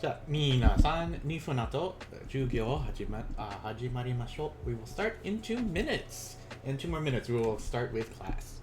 じゃあ、皆さん、2分後、授業を始まりましょう。We will start in 2 minutes. In 2 more minutes, we will start with class.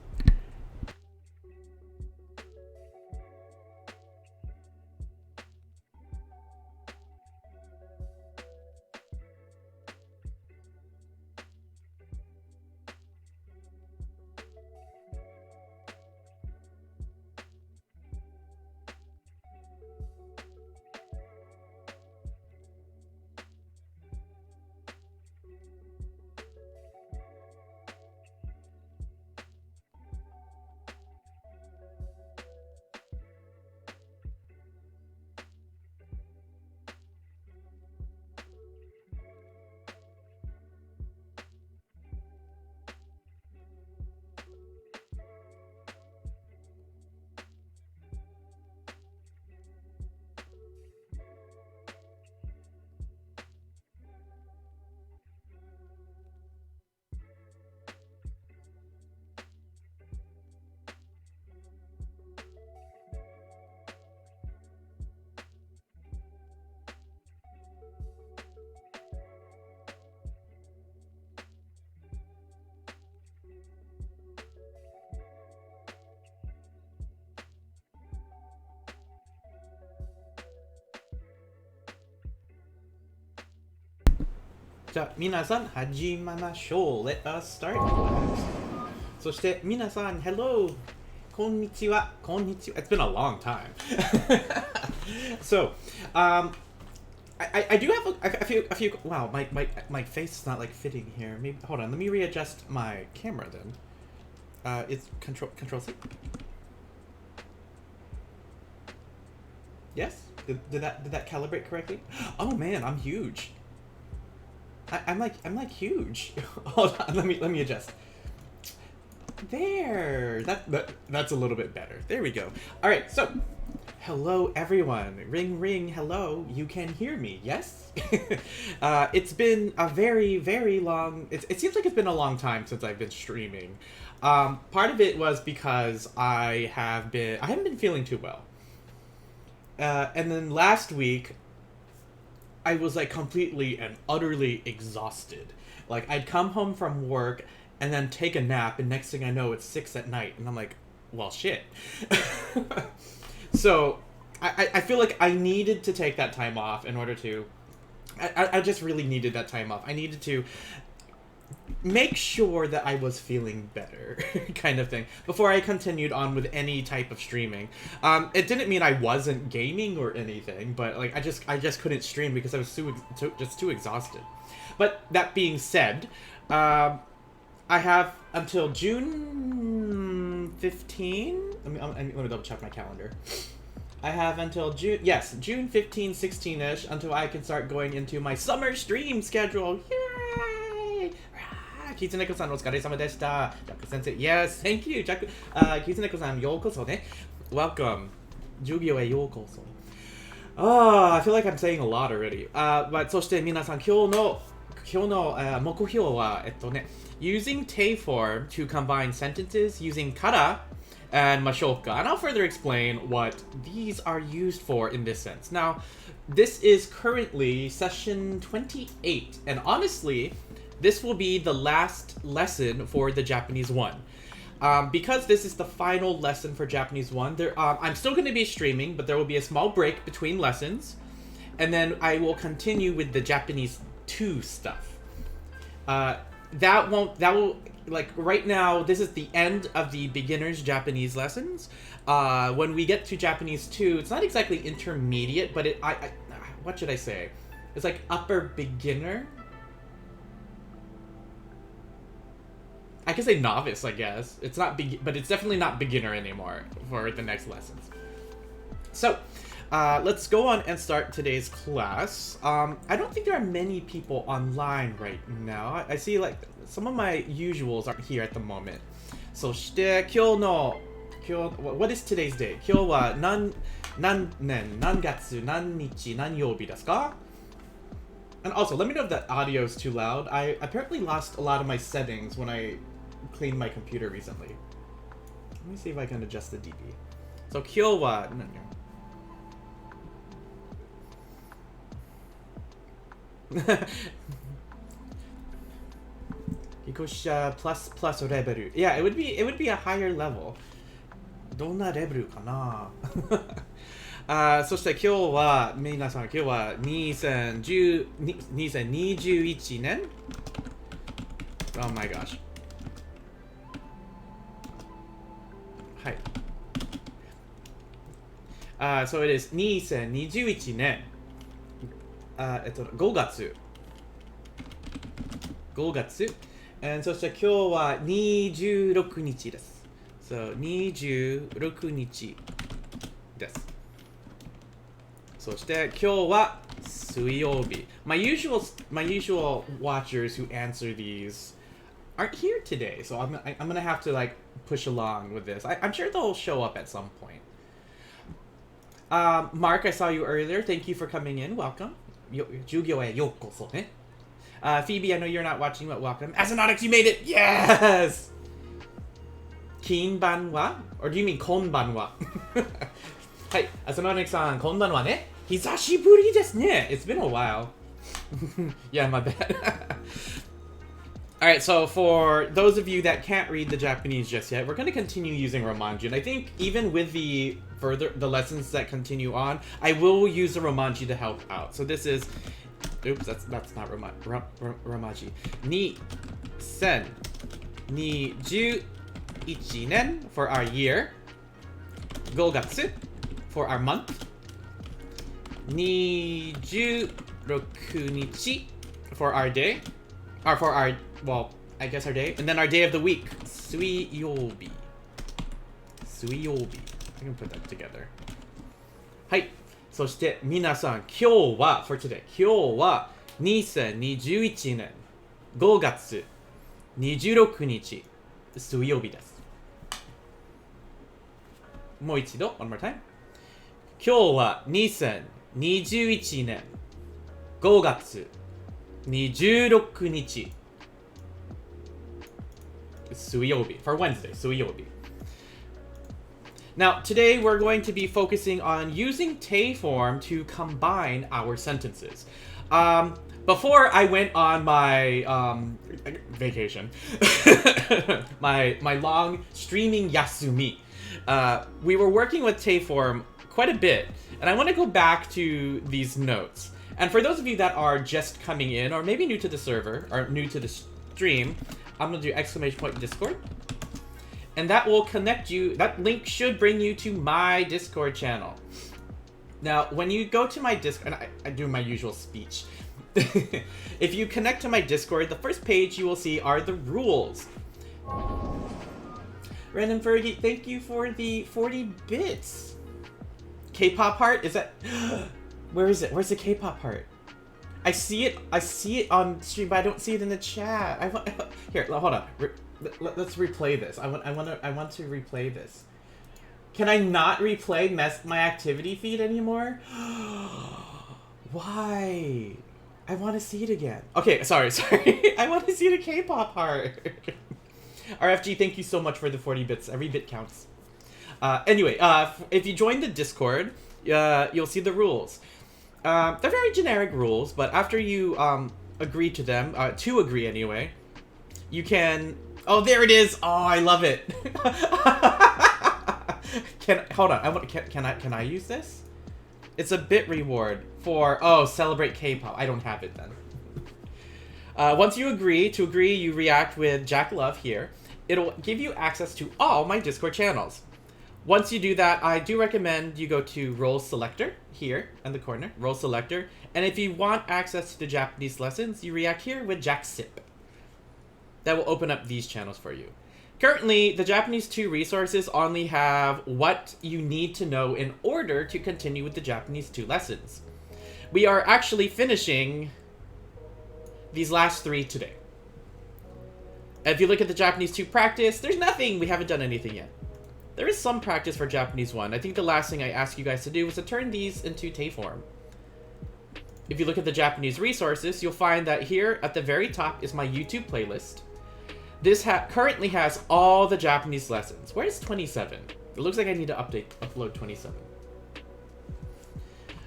じゃあ、皆さん、始めましょう。Let us start class. そして、皆さん、Hello! こんにちは。こんにちは。It's been a long time. So, I do have a few. Wow, my face is not like fitting here. Maybe hold on. Let me readjust my camera then. It's control C. Yes. Did that calibrate correctly? Oh man, I'm huge. I'm like huge. Hold on. Let me adjust. There. That's a little bit better. There we go. All right. So. Hello, everyone. Ring, ring. Hello. You can hear me, yes? It's been a very, very long... It seems like it's been a long time since I've been streaming. Part of it was because I haven't been feeling too well. And then last week, I was like completely and utterly exhausted. Like, I'd come home from work and then take a nap, and next thing I know, it's 6 at night. And I'm like, well, shit. So, I feel like I needed to take that time off in order to... I just really needed that time off. I needed to make sure that I was feeling better, kind of thing, before I continued on with any type of streaming. It didn't mean I wasn't gaming or anything, but like I just couldn't stream because I was just too exhausted. But that being said, I have until June 15. Let me double check my calendar. I have until June 15, 16-ish, until I can start going into my summer stream schedule. Yay! Kizuneko-san, お疲れ様でした。Jaku Sensei, yes, thank you. Kizuneko-san, ようこそね。Welcome. 授業へようこそ。I feel like I'm saying a lot already. But そして皆さん、今日の目標はusing te form to combine sentences using kara and mashoka. And I'll further explain what these are used for in this sense. Now, this is currently session 28, and honestly, this will be the last lesson for the Japanese 1. Because this is the final lesson for Japanese 1, I'm still going to be streaming, but there will be a small break between lessons, and then I will continue with the Japanese 2 stuff. That will, like, right now, this is the end of the beginner's Japanese lessons. When we get to Japanese 2, it's not exactly intermediate, but what should I say? It's like upper beginner? I can say novice, I guess. It's not but it's definitely not beginner anymore for the next lessons. So, let's go on and start today's class. I don't think there are many people online right now. I see like some of my usuals aren't here at the moment. So, what is today's date? 今日は何年何月何日何曜日ですか? And also, let me know if that audio is too loud. I apparently lost a lot of my settings when I cleaned my computer recently. Let me see if I can adjust the dB. So, 今日は Equals plus level. Yeah, it would be a higher level. どんなレベルかなそして今日は皆さん今日は2021年 Oh my gosh はい、so it is 2021年5月and そして今日は26日です。So 26日です。そして今日は水曜日。My usual watchers who answer these aren't here today, so I'm gonna have to like push along with this. I'm sure they'll show up at some point. Mark, I saw you earlier. Thank you for coming in. Welcome. 授業へようこそね。Phoebe, I know you're not watching, but welcome. Astronautics, you made it! Yes! Kinbanwa? Or do you mean konbanwa? Hi, Astronautics san, konbanwa ne? Hisashiburi desu ne. It's been a while. Yeah, my bad. Alright, so for those of you that can't read the Japanese just yet, we're going to continue using Romanji. And I think even with the lessons that continue on, I will use the Romanji to help out. So this is... Oops, that's not Romanji. 2021年 for our year. 5月 for our month. 26日 for our day. Or for our, well, I guess our day. And then our day of the week. 水曜日. I can put that together. はい。そして皆さん、今日は for today 今日は2021年5月26日水曜日です。もう一度 one more time 今日は2021年5月26日水曜日 for Wednesday 水曜日。Now, today we're going to be focusing on using Te form to combine our sentences. Before I went on my vacation, my long streaming yasumi, we were working with Te form quite a bit, and I want to go back to these notes. And for those of you that are just coming in, or maybe new to the server, or new to the stream, I'm going to do exclamation point Discord. And that will connect you, that link should bring you to my Discord channel. Now, when you go to my Discord, and I do my usual speech. If you connect to my Discord, the first page you will see are the rules. Random Fergie, thank you for the 40 bits. K-pop heart, is that... Where is it? Where's the K-pop heart? I see it on stream, but I don't see it in the chat. Here, hold on. Let's replay this. I want to replay this. Can I not replay my activity feed anymore? Why? I want to see it again. Okay, sorry. I want to see the K-pop heart. RFG, thank you so much for the 40 bits. Every bit counts. Anyway, if you join the Discord, you'll see the rules. They're very generic rules, but after you agree to them, to agree anyway, you can... Oh, there it is! Oh, I love it! Hold on, can I use this? It's a bit reward for... Oh, celebrate K-pop. I don't have it then. Once you agree, you react with Jack Love here. It'll give you access to all my Discord channels. Once you do that, I do recommend you go to Role Selector here in the corner, Role Selector. And if you want access to the Japanese lessons, you react here with Jack Sip. That will open up these channels for you. Currently, the Japanese 2 resources only have what you need to know in order to continue with the Japanese 2 lessons. We are actually finishing these last 3 today. If you look at the Japanese 2 practice, there's nothing. We haven't done anything yet. There is some practice for Japanese 1. I think the last thing I asked you guys to do was to turn these into Te form. If you look at the Japanese resources, you'll find that here at the very top is my YouTube playlist. This currently has all the Japanese lessons. Where's 27? It looks like I need to upload 27.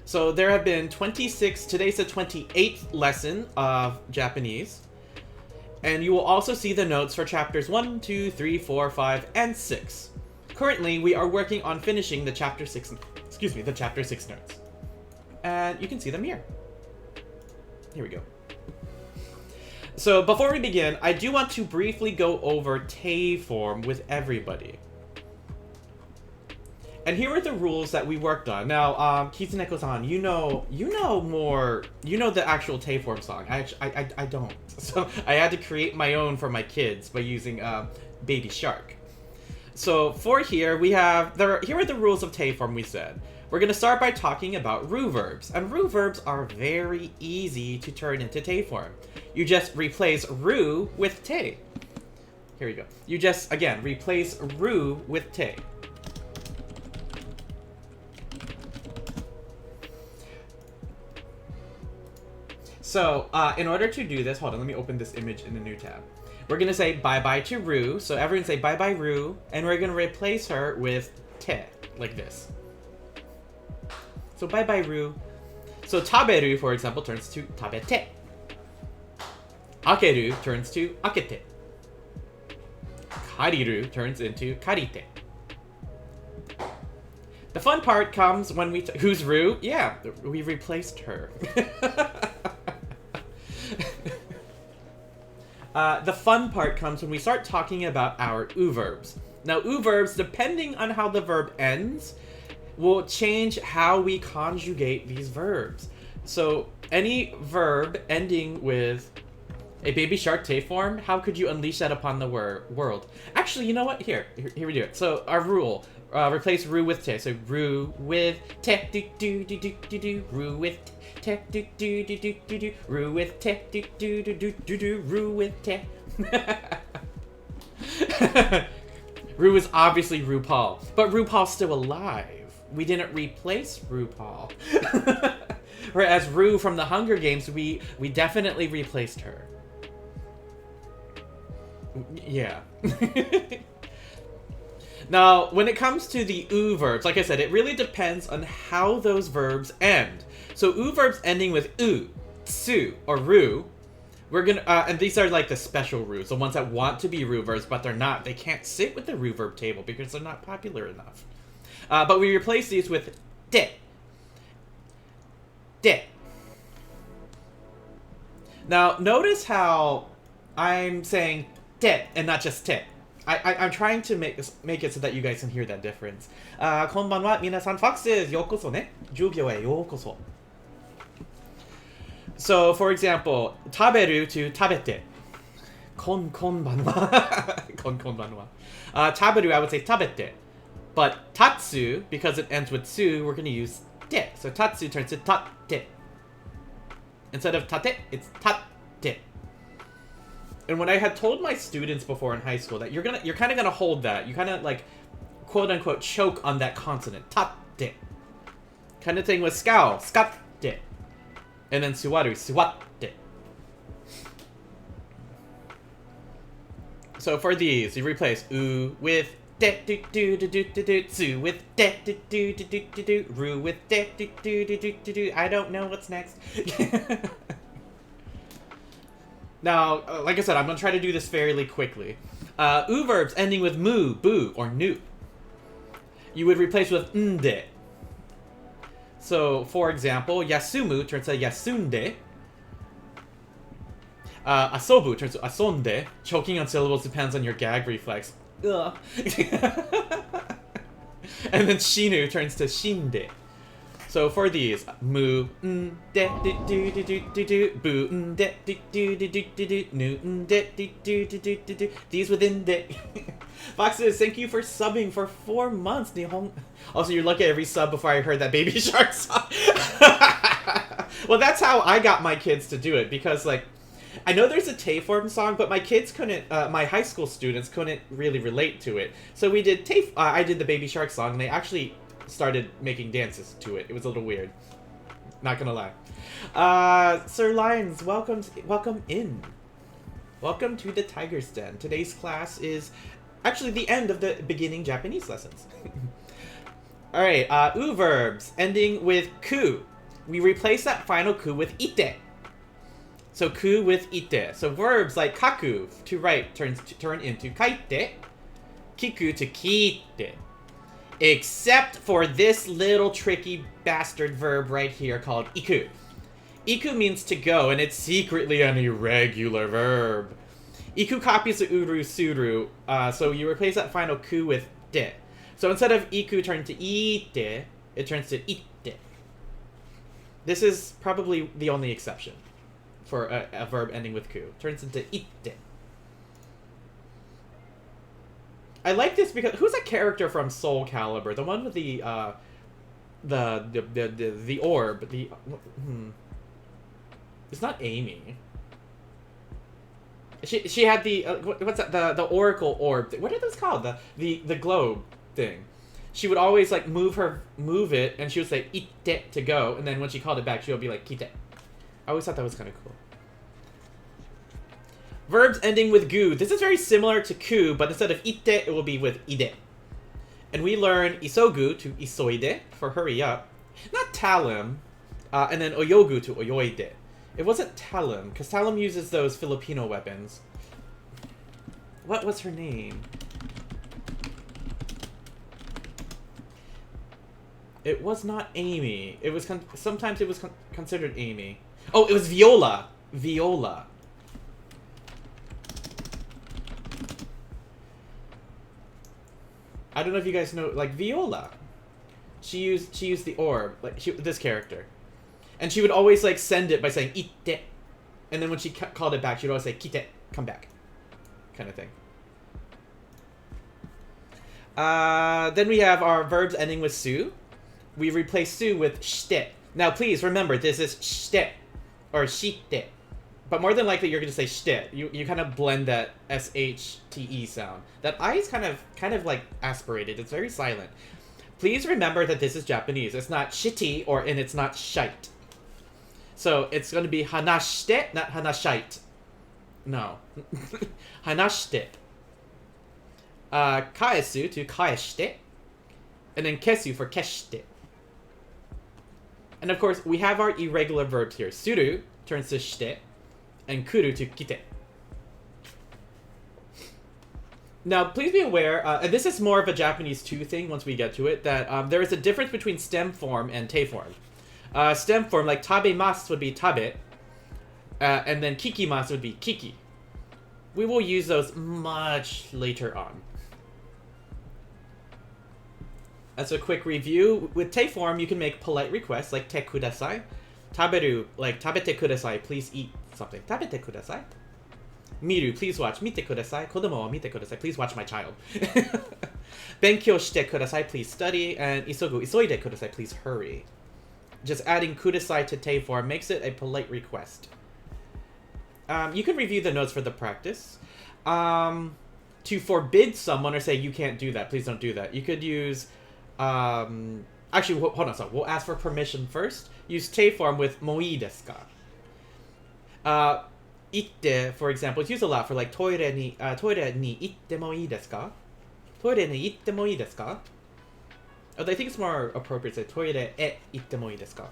So there have been 26, today's the 28th lesson of Japanese. And you will also see the notes for chapters 1, 2, 3, 4, 5, and 6. Currently, we are working on finishing the chapter 6 notes. And you can see them here. Here we go. So before we begin, I do want to briefly go over Tei form with everybody. And here are the rules that we worked on. Now, Kizuneko-san, you know more. You know the actual Tei form song. I don't. So I had to create my own for my kids by using Baby Shark. So for here here are the rules of Tei form. We said we're gonna start by talking about roux verbs, and roux verbs are very easy to turn into Tei form. You just replace roux with Tei. Here we go. You just again replace roux with Tei. So, in order to do this, hold on, let me open this image in a new tab. We're gonna say bye-bye to Ru, so everyone say bye-bye Ru, and we're gonna replace her with te, like this. So bye-bye Ru. So taberu, for example, turns to tabete. Akeru turns to akete. Kariru turns into karite. The fun part comes when we... Who's Ru? Yeah, we replaced her. The fun part comes when we start talking about our ou verbs. Now, ou verbs, depending on how the verb ends, will change how we conjugate these verbs. So, any verb ending with a Baby Shark Tei form, how could you unleash that upon the world? Actually, you know what? Here we do it. So, our rule, replace Ru with Te. So, Ru with Te, do, Ru with Te, do, Ru with Te, do, Ru with Te. Ru is obviously RuPaul, but RuPaul's still alive. We didn't replace RuPaul. Whereas Ru from the Hunger Games, we definitely replaced her. Yeah. Now, when it comes to the ou verbs, like I said, it really depends on how those verbs end. So ou verbs ending with u, tsu, or ru, we're gonna, and these are like the special roux, the ones that want to be roux verbs, but they're not. They can't sit with the roux verb table because they're not popular enough. But we replace these with de. De. Now, notice how I'm saying te and not just te. I'm trying to make it so that you guys can hear that difference. Konbanwa, minasan, foxes, yokoso ne. Jugyo e yokoso. So, for example, taberu to tabete. Konbanwa. Konbanwa. Taberu, I would say tabete. But tatsu, because it ends with su, we're going to use te. So tatsu turns to tate. Instead of tate, it's tate. And when I had told my students before in high school that you're kind of gonna hold that, you kind of like, quote unquote, choke on that consonant, tate. Kind of thing with scowl, skatte. And then suwaru, suwatte. So for these, you replace u with de do do do do do do, su with de do do do do do do, ru with de do do do do do do. I don't know what's next. Now, like I said, I'm going to try to do this fairly quickly. Ou verbs ending with mu, bu, or nu. You would replace with nde. So, for example, yasumu turns to yasunde. Asobu turns to asonde. Choking on syllables depends on your gag reflex. Ugh. And then shinu turns to shinde. So for these, mu, de, do, do, do, do, do, do, bu, de, do, do, do, do, do, do, nu, de, do, do, do, do, do, do, these within de. Foxes, thank you for subbing for 4 months, Nihon. Also, you're lucky every sub before I heard that Baby Shark song. Well, that's how I got my kids to do it, because, like, I know there's a Tei form song, but my kids couldn't, my high school students couldn't really relate to it. So we did I did the Baby Shark song, and they actually started making dances to it. It was a little weird. Not gonna lie. Sir Lions, welcome in. Welcome to the Tiger's Den. Today's class is actually the end of the beginning Japanese lessons. Alright, ou verbs ending with ku. we replace that final ku with ite. So ku with ite. So verbs like kaku, to write, turn into kaite, kiku to kiite. Except for this little tricky bastard verb right here called iku. Iku means to go, and it's secretly an irregular verb. Iku copies the uru suru, so you replace that final ku with de. So instead of iku turning to ite, it turns to ite. This is probably the only exception for a verb ending with ku. Turns into ite. I like this because who's a character from Soul Calibur? The one with the orb. It's not Amy. She had the what's that, the oracle orb. What are those called? The globe thing. She would always like move it, and she would say ite to go, and then when she called it back, she would be like kite. I always thought that was kind of cool. Verbs ending with gu. This is very similar to ku, but instead of ite, it will be with ide. And we learn isogu to isoide for hurry up. Not talim, and then oyogu to oyoide. It wasn't Talim, because Talim uses those Filipino weapons. What was her name? It was not Amy. It was sometimes it was considered Amy. Oh, it was Viola. Viola. I don't know if you guys know, like Viola. She used the orb, like this character. And she would always like send it by saying ite, and then when she called it back, she'd always say kite, come back, kind of thing. Then we have our verbs ending with su. We replace su with shite. Now, please remember this is shite or shite, but more than likely you're going to say shite. You kind of blend that shte sound. That I is kind of like aspirated. It's very silent. Please remember that this is Japanese. It's not shitty and it's not shite. So it's going to be hanashite, not hanashite. No. Hanashite. Kaesu to kaeshite. And then kesu for keshite. And of course, we have our irregular verbs here. Suru turns to shite. And kuru to kite. Now, please be aware, and this is more of a Japanese 2 thing once we get to it, that there is a difference between stem form and te form. Stem form, like tabemasu would be tabe, and then kikimasu would be kiki. We will use those much later on. As a quick review, with te form, you can make polite requests like te kudasai. Taberu, like tabete kudasai, please eat something. Tabete kudasai. Miru, please watch. Mite kudasai. Kodomo wa mite kudasai. Please watch my child. Benkyou shite kudasai. Please study. And isogu, isoide kudasai. Please hurry. Just adding kudasai to te form makes it a polite request. You can review the notes for the practice. To forbid someone or say you can't do that, please don't do that. You could use... actually, hold on. So we'll ask for permission first. Use te form with moi desu ka. Itte, for example, it's used a lot for like toire ni itte mo ii desu ka? Toire ni itte mo ii desu ka? Although I think it's more appropriate to say toire e itte mo ii desu ka?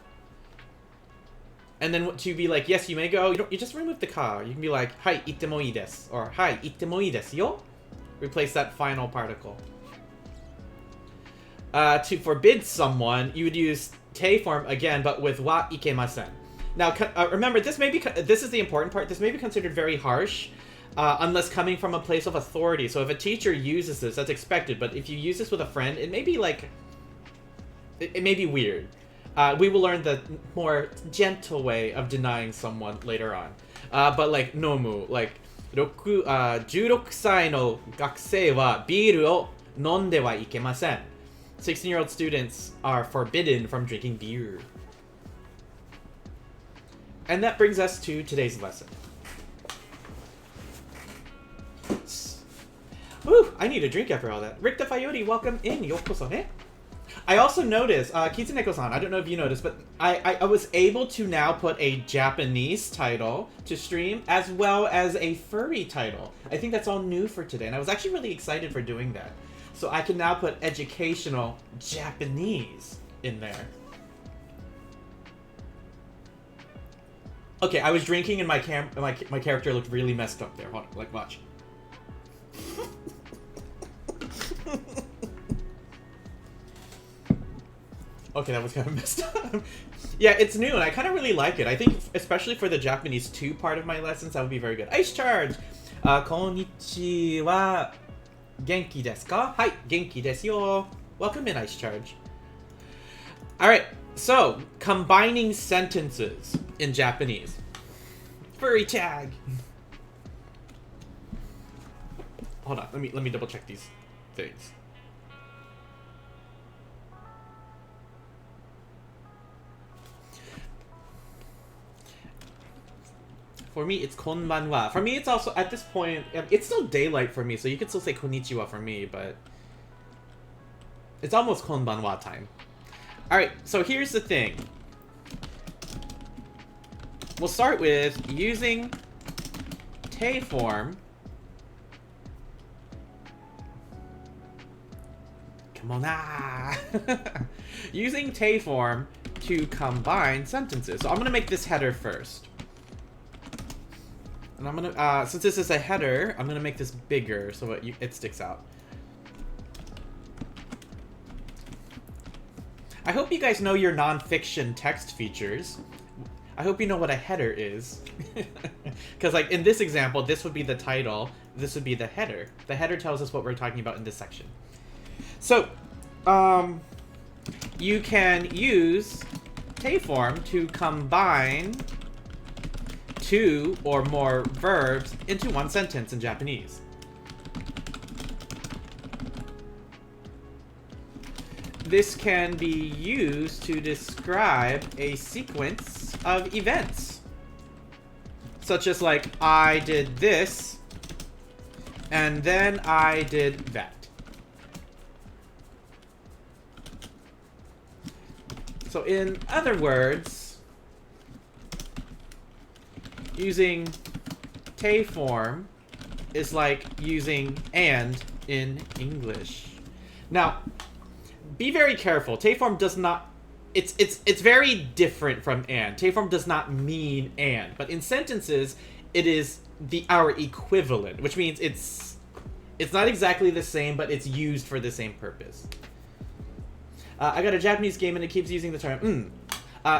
And then to be like, yes, you may go, you just remove the ka. You can be like, hai itte mo ii desu, or hai itte mo ii desu yo? Replace that final particle. To forbid someone, you would use te form again, but with wa ikemasen. Now, remember, this is the important part. This may be considered very harsh, unless coming from a place of authority. So if a teacher uses this, that's expected. But if you use this with a friend, it may be like... It may be weird. We will learn the more gentle way of denying someone later on. But like, nomu, like, 16歳の学生はビールを飲んではいけません. 16-year-old students are forbidden from drinking beer. And that brings us to today's lesson. Woo! I need a drink after all that. Rick the Coyote, welcome in. Yokoso ne. I also noticed, Kitsuneko-san, I don't know if you noticed, but I was able to now put a Japanese title to stream as well as a furry title. I think that's all new for today, and I was actually really excited for doing that. So I can now put educational Japanese in there. Okay, I was drinking and my character looked really messed up there. Hold on, like, watch. Okay, that was kind of messed up. Yeah, it's new and I kind of really like it. I think, especially for the Japanese 2 part of my lessons, that would be very good. Ice charge! Konnichiwa. Genki desu ka? Hai, genki desu yo. Welcome in, Ice charge. Alright, so, combining sentences in Japanese. Furry tag! Hold on, let me double check these things. For me, it's konbanwa. For me, it's also, at this point, it's still daylight for me, so you could still say konnichiwa for me, but it's almost konbanwa time. Alright, so here's the thing. We'll start with using te form. Come on, using te form to combine sentences. So I'm gonna make this header first. And I'm gonna, since this is a header, I'm gonna make this bigger so it sticks out. I hope you guys know your non-fiction text features. I hope you know what a header is. Because, like, in this example, this would be the title, this would be the header. The header tells us what we're talking about in this section. So, you can use te form to combine 2 or more verbs into one sentence in Japanese. This can be used to describe a sequence of events. Such as, like, I did this, and then I did that. So in other words, using te form is like using and in English. Now, be very careful. Te form does not, it's very different from and. Te form does not mean and, but in sentences it is our equivalent, which means it's not exactly the same, but it's used for the same purpose. I got a Japanese game and it keeps using the term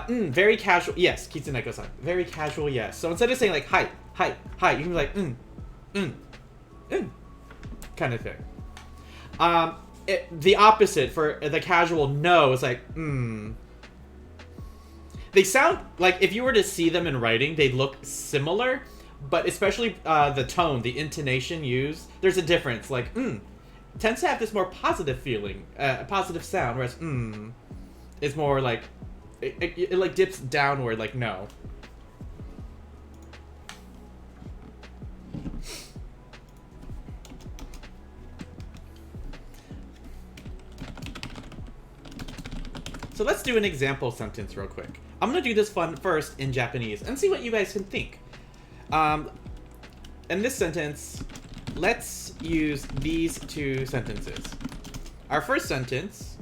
very casual. Yes, Kitsuneko-san. Very casual, yes. So instead of saying like hi, hi, hi, you can be like kind of thing. The opposite for the casual no is like They sound like, if you were to see them in writing, they'd look similar, but especially the tone, the intonation used, there's a difference. Like tends to have this more positive feeling, positive sound, whereas is more like it like dips downward, like no. So let's do an example sentence real quick. I'm gonna do this one first in Japanese and see what you guys can think. In this sentence, let's use these two sentences. Our first sentence,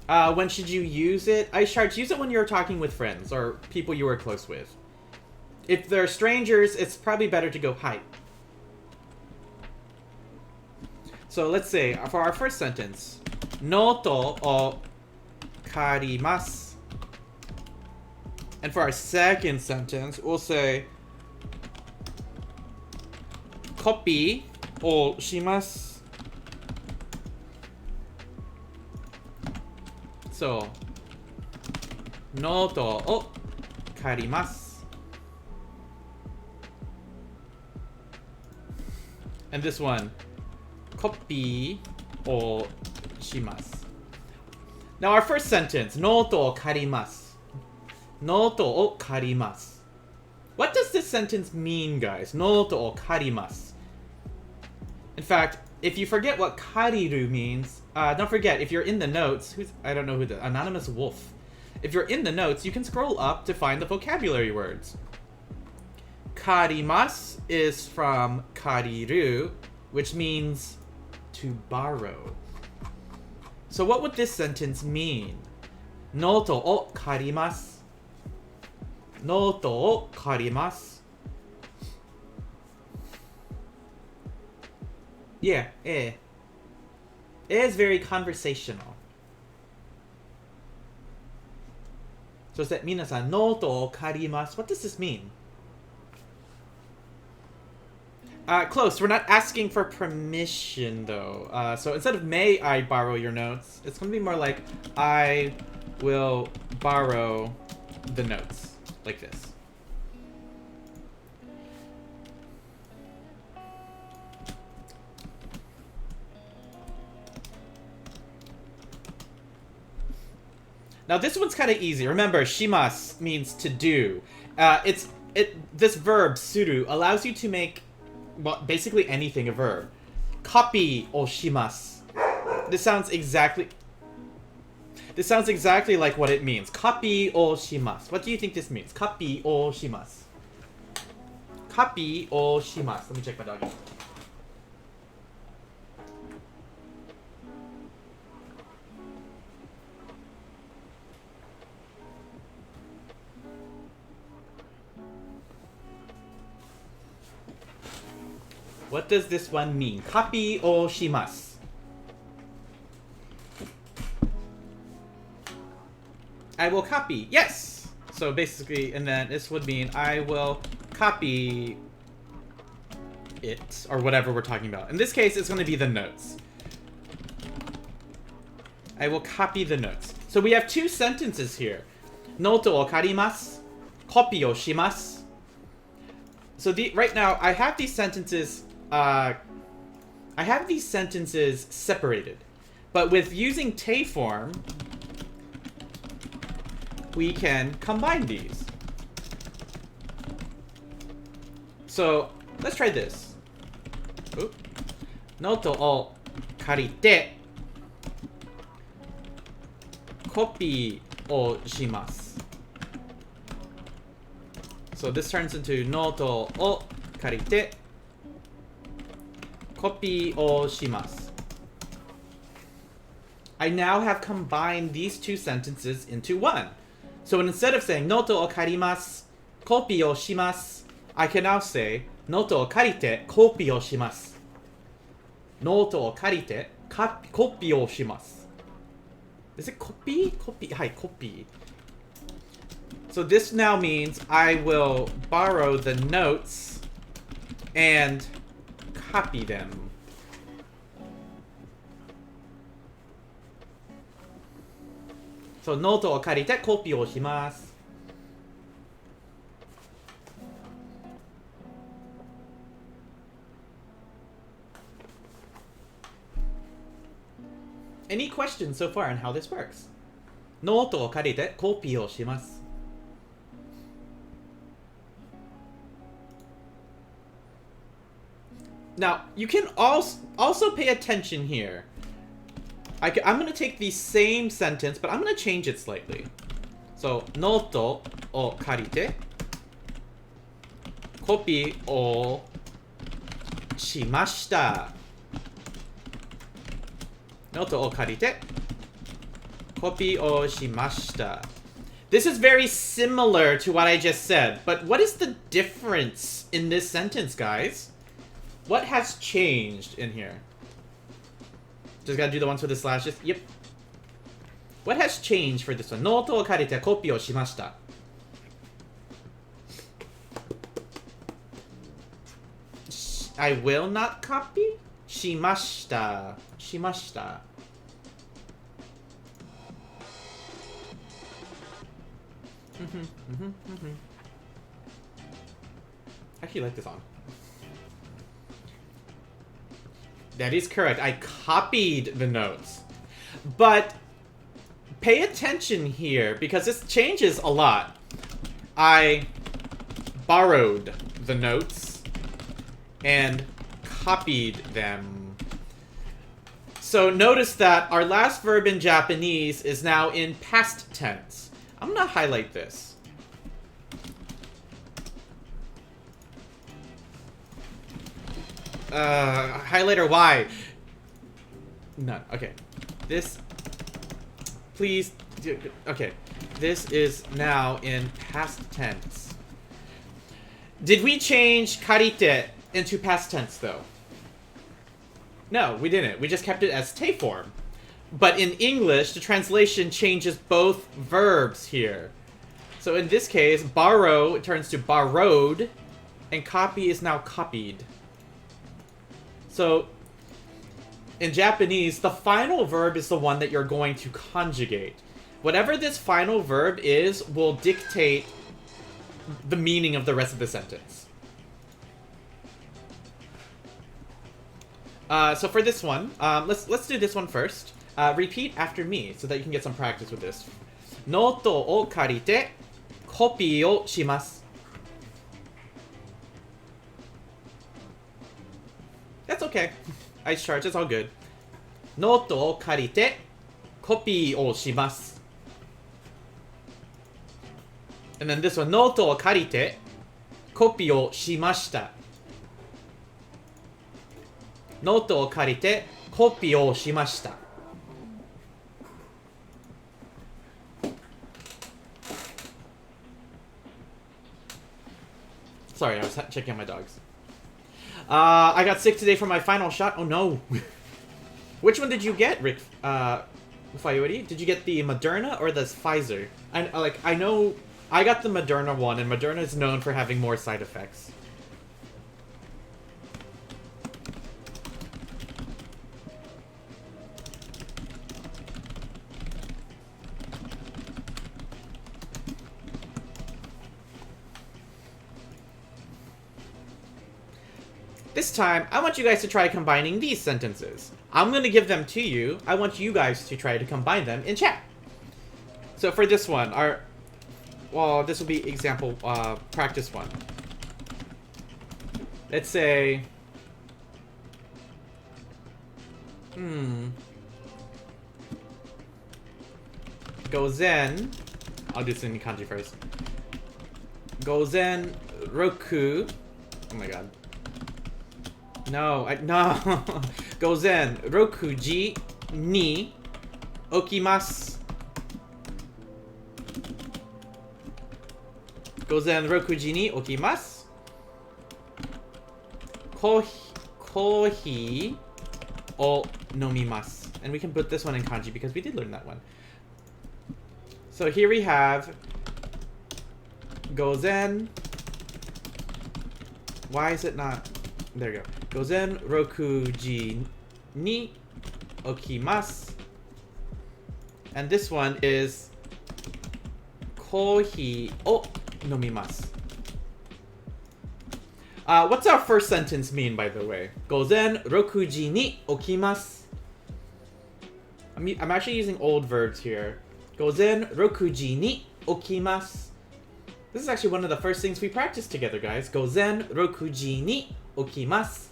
when should you use it? Ice shards, use it when you're talking with friends or people you are close with. If they're strangers, it's probably better to go hi. So let's say, for our first sentence, noto o karimasu. And for our second sentence, we'll say copy o shimasu. So, noto o karimasu. And this one, copy o shimasu. Now our first sentence, noto o karimasu. Noto o karimasu. What does this sentence mean, guys? Noto o karimasu. In fact, if you forget what kariru means, don't forget, if you're in the notes, I don't know who the Anonymous Wolf. If you're in the notes, you can scroll up to find the vocabulary words. Karimasu is from kariru, which means to borrow. So what would this sentence mean? Noto o karimasu. ノートを借ります。Yeah, A. A is very conversational. そして皆さん、ノートを借ります。What does this mean? Close. We're not asking for permission, though. So instead of may I borrow your notes, it's going to be more like I will borrow the notes. Like this. Now this one's kind of easy. Remember, shimasu means to do. This verb, suru, allows you to make, well, basically anything a verb. Copy o shimasu. This sounds exactly like what it means. Copy o shimasu. What do you think this means? Copy o shimasu. Copy o shimasu. Let me check my doggy. What does this one mean? Copy o shimasu. I will copy. Yes! So basically, and then this would mean I will copy it, or whatever we're talking about. In this case, it's going to be the notes. I will copy the notes. So we have two sentences here. Noto o karimasu. Copy o shimasu. So right now, I have these sentences separated. But with using te form, we can combine these. So let's try this. Noto o karite copy o shimasu. So this turns into noto o karite copy o shimasu. I now have combined these two sentences into one. So instead of saying noto o karimasu, copy o shimasu, I can now say noto o karite, copy o shimasu. Noto o karite, copy o shimasu. Is it copy? Copy. Hi, copy. So this now means I will borrow the notes and copy them. So, ノートを借りてコピーをします。Any questions so far on how this works? ノートを借りてコピーをします。Now, you can also pay attention here. I'm going to take the same sentence, but I'm going to change it slightly. So, ノートを借りてコピーをしました。ノートを借りてコピーをしました。This is very similar to what I just said, but what is the difference in this sentence, guys? What has changed in here? Just gotta do the ones with the slashes? Yep. What has changed for this one? ノートを借りてコピーをしました。I will not copy? しました。しました。I actually like this song. That is correct. I copied the notes. But pay attention here because this changes a lot. I borrowed the notes and copied them. So notice that our last verb in Japanese is now in past tense. I'm gonna highlight this. Highlighter Y. None. Okay. This. Please. Okay. This is now in past tense. Did we change karite into past tense, though? No, we didn't. We just kept it as te form. But in English, the translation changes both verbs here. So in this case, borrow turns to borrowed, and copy is now copied. So in Japanese, the final verb is the one that you're going to conjugate. Whatever this final verb is will dictate the meaning of the rest of the sentence. So for this one, let's do this one first. Repeat after me so that you can get some practice with this. Note o karite, copy o shimasu. That's okay. Ice charge, it's all good. Note o karite, copy o shimasu. And then this one, note o karite, copy o shimashita. Note o karite, copy o shimashita. Sorry, I was checking on my dogs. I got sick today for my final shot. Oh no. Which one did you get, Rick? Fayori? Did you get the Moderna or the Pfizer? I know I got the Moderna one, and Moderna is known for having more side effects. This time, I want you guys to try combining these sentences. I'm going to give them to you. I want you guys to try to combine them in chat. So for this one, this will be example practice one. Let's say, Gozen. I'll do this in kanji first. Gozen roku. Oh my god. No. Gozen rokuji ni okimasu. Gozen rokuji ni okimasu. Kohi o nomimasu. And we can put this one in kanji because we did learn that one. So here we have Gozen. Why is it not? There you go. Gozen rokuji ni okimasu. And this one is kohi o nomimasu. What's our first sentence mean, by the way? Gozen rokuji ni okimasu. I'm actually using old verbs here. Gozen rokuji ni okimasu. This is actually one of the first things we practiced together, guys. Gozen rokuji ni okimasu.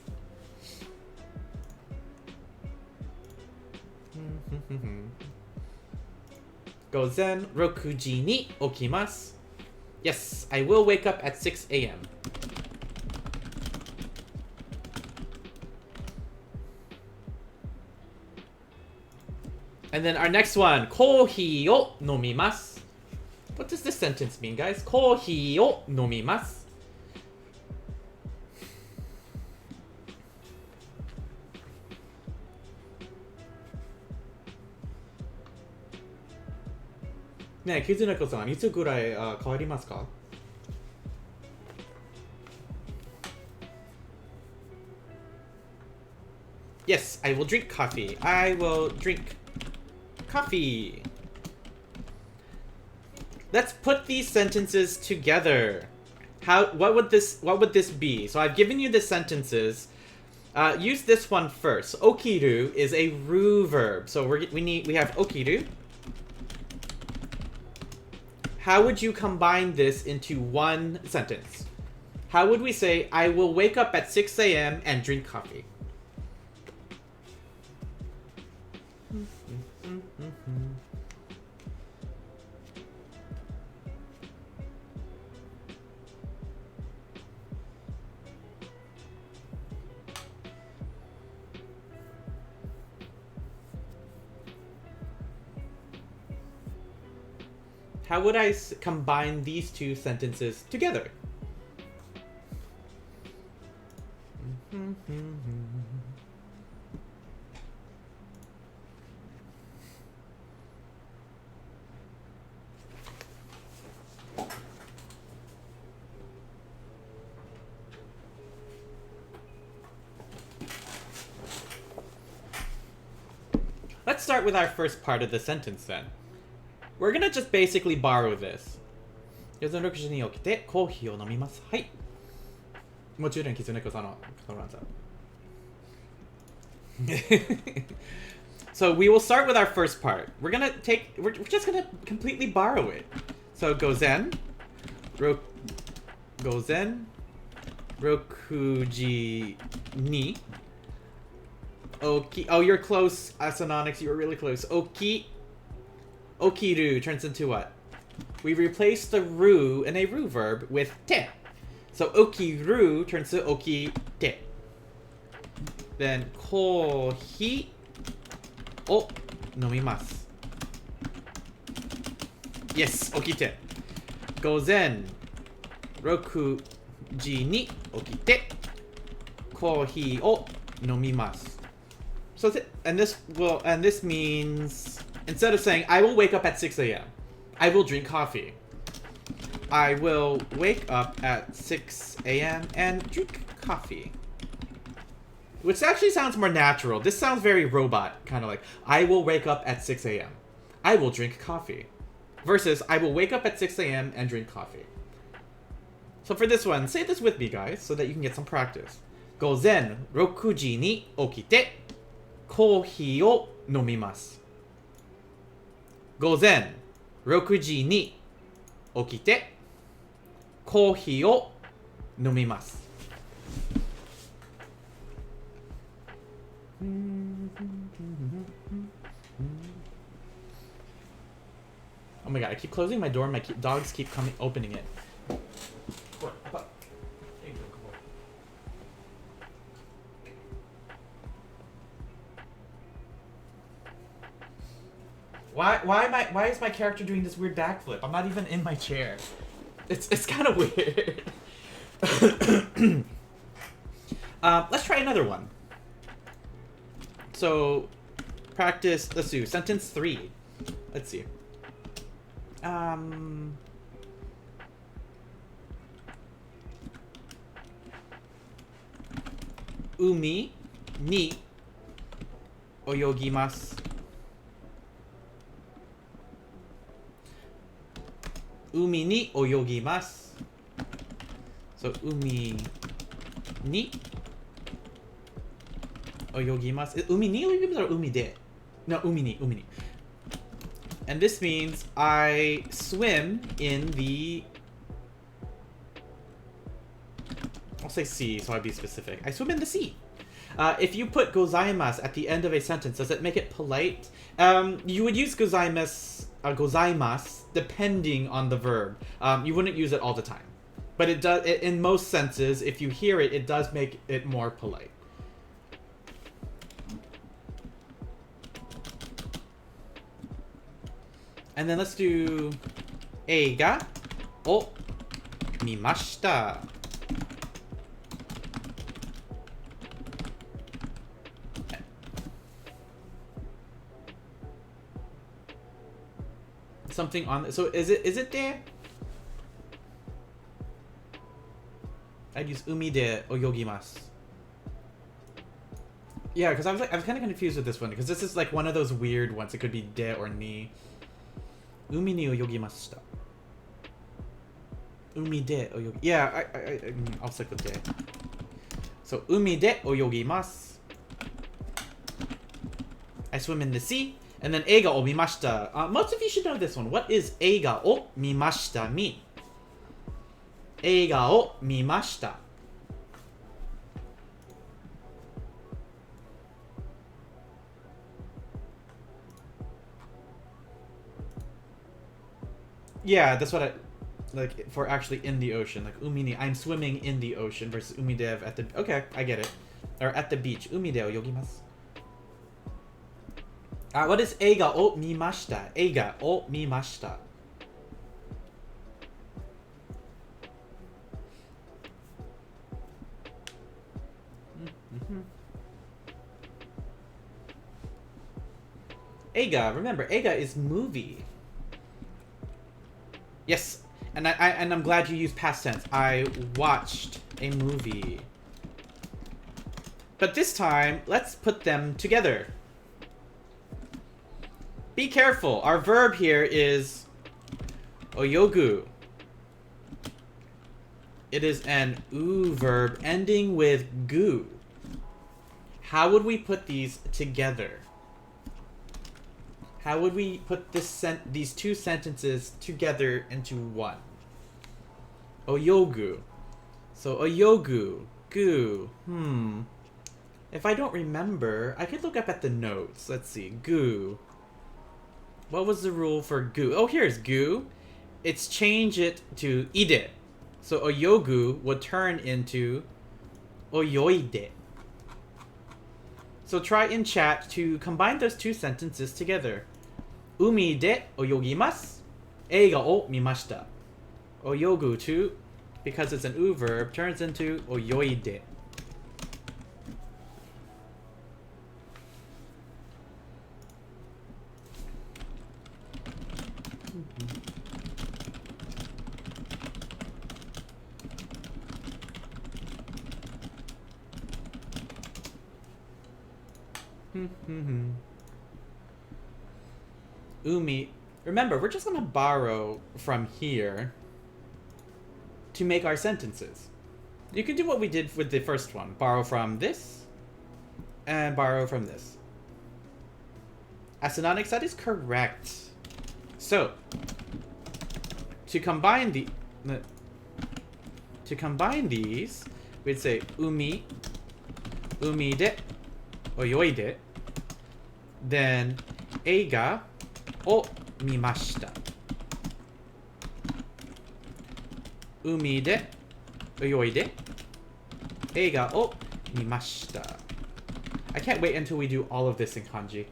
Gozen rokuji ni okimasu. Yes, I will wake up at 6 a.m. And then our next one, kohi o nomimasu. What does this sentence mean, guys? Kohi o nomimasu. 네, 키즈네코さん, いつぐらい変わりますか? Yes, I will drink coffee. I will drink coffee. Let's put these sentences together. What would this be? So I've given you the sentences. Use this one first. Okiru is a ru verb. So we have okiru. How would you combine this into one sentence? How would we say, I will wake up at 6 a.m. and drink coffee? How would I combine these two sentences together? Let's start with our first part of the sentence then. We're gonna just basically borrow this. 夜の6時に起きてコーヒーを飲みます。はい。もちろんキツネコさんのコランさん。So we will start with our first part. We're just gonna completely borrow it. So gozen, rokuji ni. Oki. Oh, you're close, Asononyx. You were really close. Okiru turns into what? We replace the ru in a ru verb with te. So okiru turns to okite. Then kohi o nomimasu. Yes, okite. Gozen rokuji ni okite kohi o nomimasu. So this means, instead of saying I will wake up at 6 a.m., I will drink coffee. I will wake up at 6 a.m. and drink coffee. Which actually sounds more natural. This sounds very robot, kind of like, I will wake up at 6 a.m. I will drink coffee. Versus, I will wake up at 6 a.m. and drink coffee. So for this one, say this with me, guys, so that you can get some practice. Gozen rokuji ni okite kohi o nomimasu. Gozen 6時に起きてコーヒーを飲みます。Oh my god, I keep closing my door and my dogs keep opening it. Why is my character doing this weird backflip? I'm not even in my chair. It's kind of weird. Let's try another one. So, practice. Let's do sentence 3. Let's see. Umi ni oyogimasu. Umi ni oyogimasu. So, umi ni oyogimasu. Umi ni oyogimasu or umi de? No, umi ni. And this means I swim in the... I'll say sea, so I'll be specific. I swim in the sea. If you put gozaimasu at the end of a sentence, does it make it polite? You would use gozaimasu depending on the verb. You wouldn't use it all the time. But it does, in most senses, if you hear it, it does make it more polite. And then let's do 映画を見ました。Something on so is it there? I'd use umi de oyogimasu. Yeah, because I was kind of confused with this one because this is like one of those weird ones. It could be de or ni. Umi ni oyogimashita. Umi de oyogi. Yeah, I'll stick with de. So umi de oyogimasu. I swim in the sea. And then eiga o mimashita. Most of you should know this one. What is eiga o mimashita mean? Eiga o mimashita. Yeah, that's what I like for actually in the ocean. Like umini, I'm swimming in the ocean versus umidev at the. Okay, I get it. Or at the beach. Umide o yogimasu. What is eiga o mimashita? Eiga o mimashita. Eiga, remember, eiga is movie. Yes, and I'm glad you used past tense. I watched a movie. But this time, let's put them together. Be careful. Our verb here is oyogu. It is an u verb ending with gu. How would we put these together? How would we put these two sentences together into one? Oyogu. So oyogu, gu. If I don't remember, I could look up at the notes. Let's see. Gu. What was the rule for gu? Oh, here's gu. It's change it to ide. So oyogu would turn into oyoide. So try in chat to combine those two sentences together. Umi de oyogimasu. Eiga o mimashita. Oyogu to, because it's an u verb, turns into oyoide. Umi. Remember, we're just going to borrow from here to make our sentences. You can do what we did with the first one. Borrow from this and borrow from this. Asanonics, that is correct. So, to combine these, we'd say umi, umide, oyoide. Then eiga o mimashita. Umi de oyoide. Eiga o mimashita. I can't wait until we do all of this in kanji.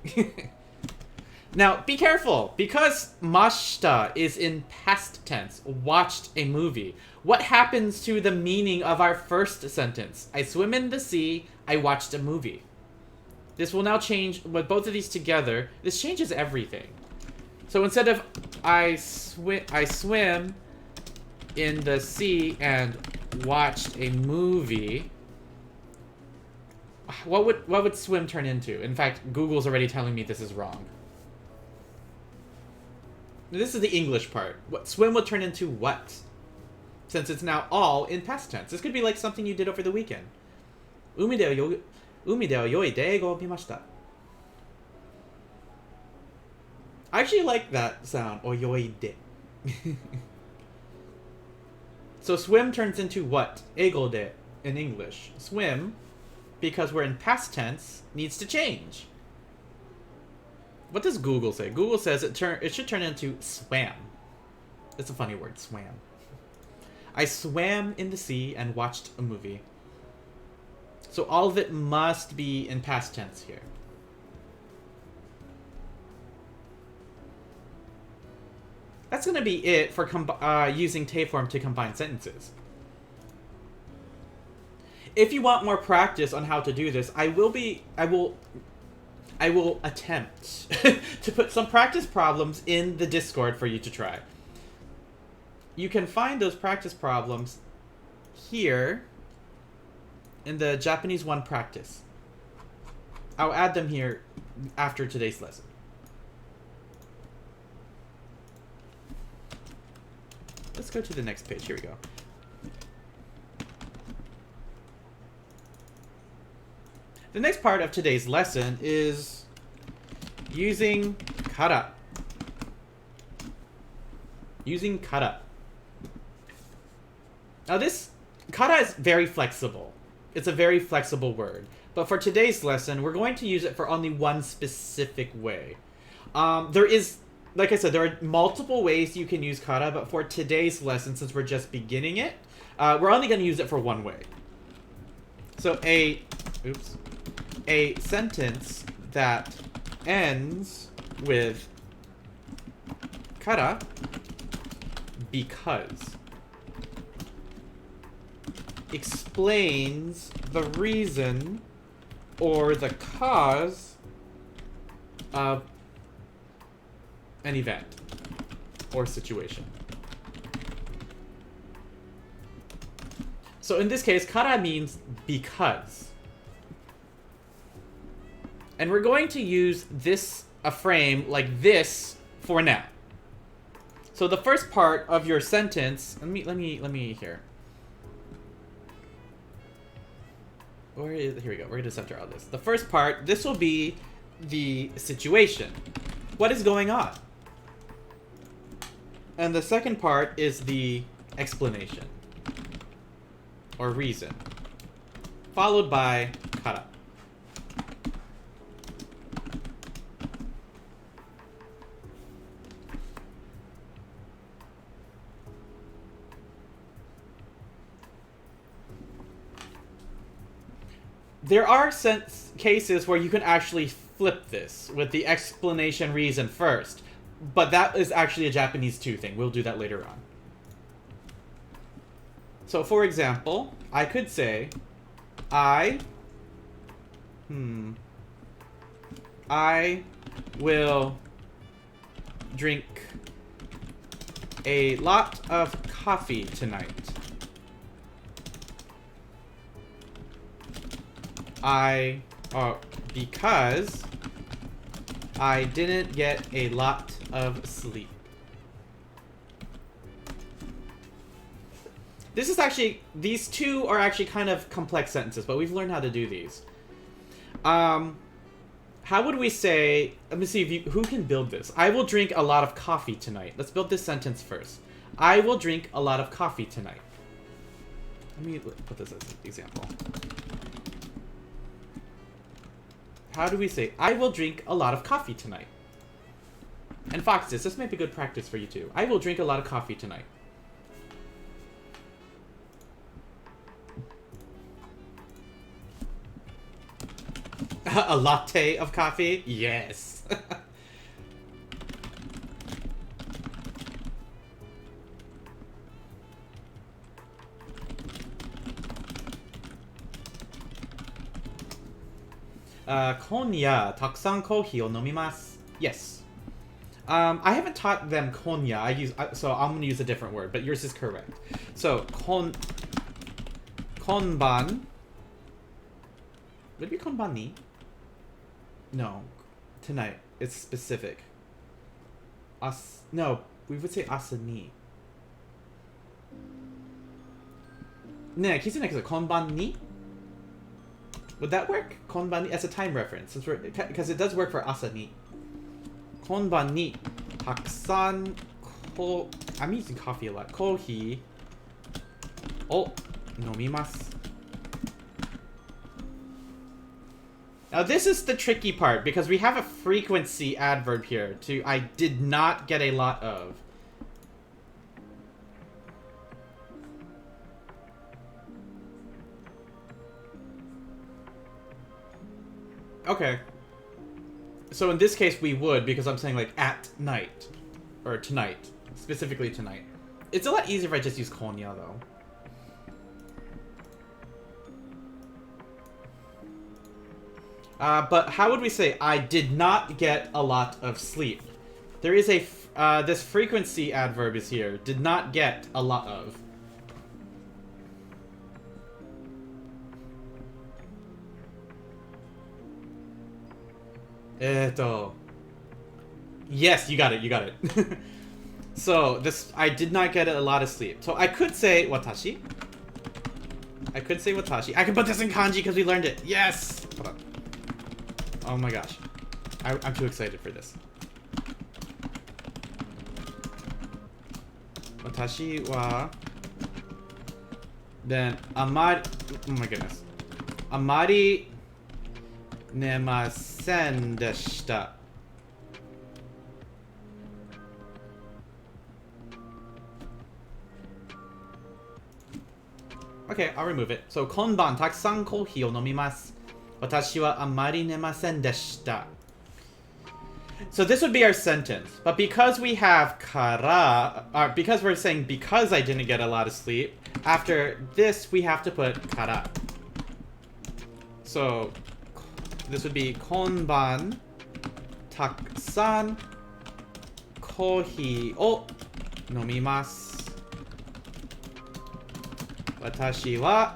Now, be careful, because mashita is in past tense, watched a movie. What happens to the meaning of our first sentence? I swim in the sea, I watched a movie. This will now change, with both of these together, this changes everything. So instead of I swim in the sea and watched a movie, what would swim turn into? In fact, Google's already telling me this is wrong. This is the English part. What swim would turn into what? Since it's now all in past tense. This could be like something you did over the weekend. Umi de oyoide go mimashita. I actually like that sound, oyoide. So swim turns into what? Eigo de in English. Swim, because we're in past tense, needs to change. What does Google say? Google says it should turn into swam. It's a funny word, swam. I swam in the sea and watched a movie. So all of it must be in past tense here. That's going to be it for using Tayform to combine sentences. If you want more practice on how to do this, I will attempt to put some practice problems in the Discord for you to try. You can find those practice problems here in the Japanese 1 practice. I'll add them here after today's lesson. Let's go to the next page. Here we go. The next part of today's lesson is using kara. Using kara. Now this kara is very flexible. It's a very flexible word. But for today's lesson, we're going to use it for only one specific way. There is, like I said, there are multiple ways you can use kara, but for today's lesson, since we're just beginning it, we're only going to use it for one way. So a sentence that ends with kara because explains the reason or the cause of an event or situation. So in this case, kara means because. And we're going to use a frame like this for now. So the first part of your sentence, let me here. Here we go. We're going to center all this. The first part, this will be the situation. What is going on? And the second part is the explanation or reason, followed by kara. There are cases where you can actually flip this with the explanation reason first, but that is actually a Japanese 2 thing. We'll do that later on. So, for example, I could say, I will drink a lot of coffee tonight. Because I didn't get a lot of sleep. This is actually, these two are actually kind of complex sentences, but we've learned how to do these. How would we say, let me see who can build this. I will drink a lot of coffee tonight. Let's build this sentence first. I will drink a lot of coffee tonight. Let me put this as an example. How do we say, I will drink a lot of coffee tonight? And Foxes, this might be good practice for you too. I will drink a lot of coffee tonight. A latte of coffee? Yes. Konya, takusan kohi o nomimasu. Yes. I haven't taught them konya. So I'm gonna use a different word, but yours is correct. So konban. Would it be konban ni? No, tonight. It's specific. No, we would say asa ni. Ne, kisune next konban ni. Would that work? Konban ni as a time reference, because it does work for asa ni. Konban ni takusan ko. I'm using coffee a lot. Kohi o nomimasu. Now this is the tricky part, because we have a frequency adverb here to I did not get a lot of. Okay. So in this case we would, because I'm saying like at night. Or tonight. Specifically tonight. It's a lot easier if I just use konya though. But how would we say, I did not get a lot of sleep? There is a, this frequency adverb is here. Did not get a lot of. Yes, you got it. So, I did not get a lot of sleep. So I could say, watashi. I could put this in kanji because we learned it. Yes! Hold on. Oh my gosh. I'm too excited for this. Watashi wa... Then, amari... Oh my goodness. Amari... nemasen deshita. Okay, I'll remove it. So, konban takusan kohi o nomimasu. Watashi wa amari nemasen deshita. So this would be our sentence. But because we have kara, because we're saying because I didn't get a lot of sleep, after this we have to put kara. So, this would be konban takusan kohi o nomimasu. Watashi wa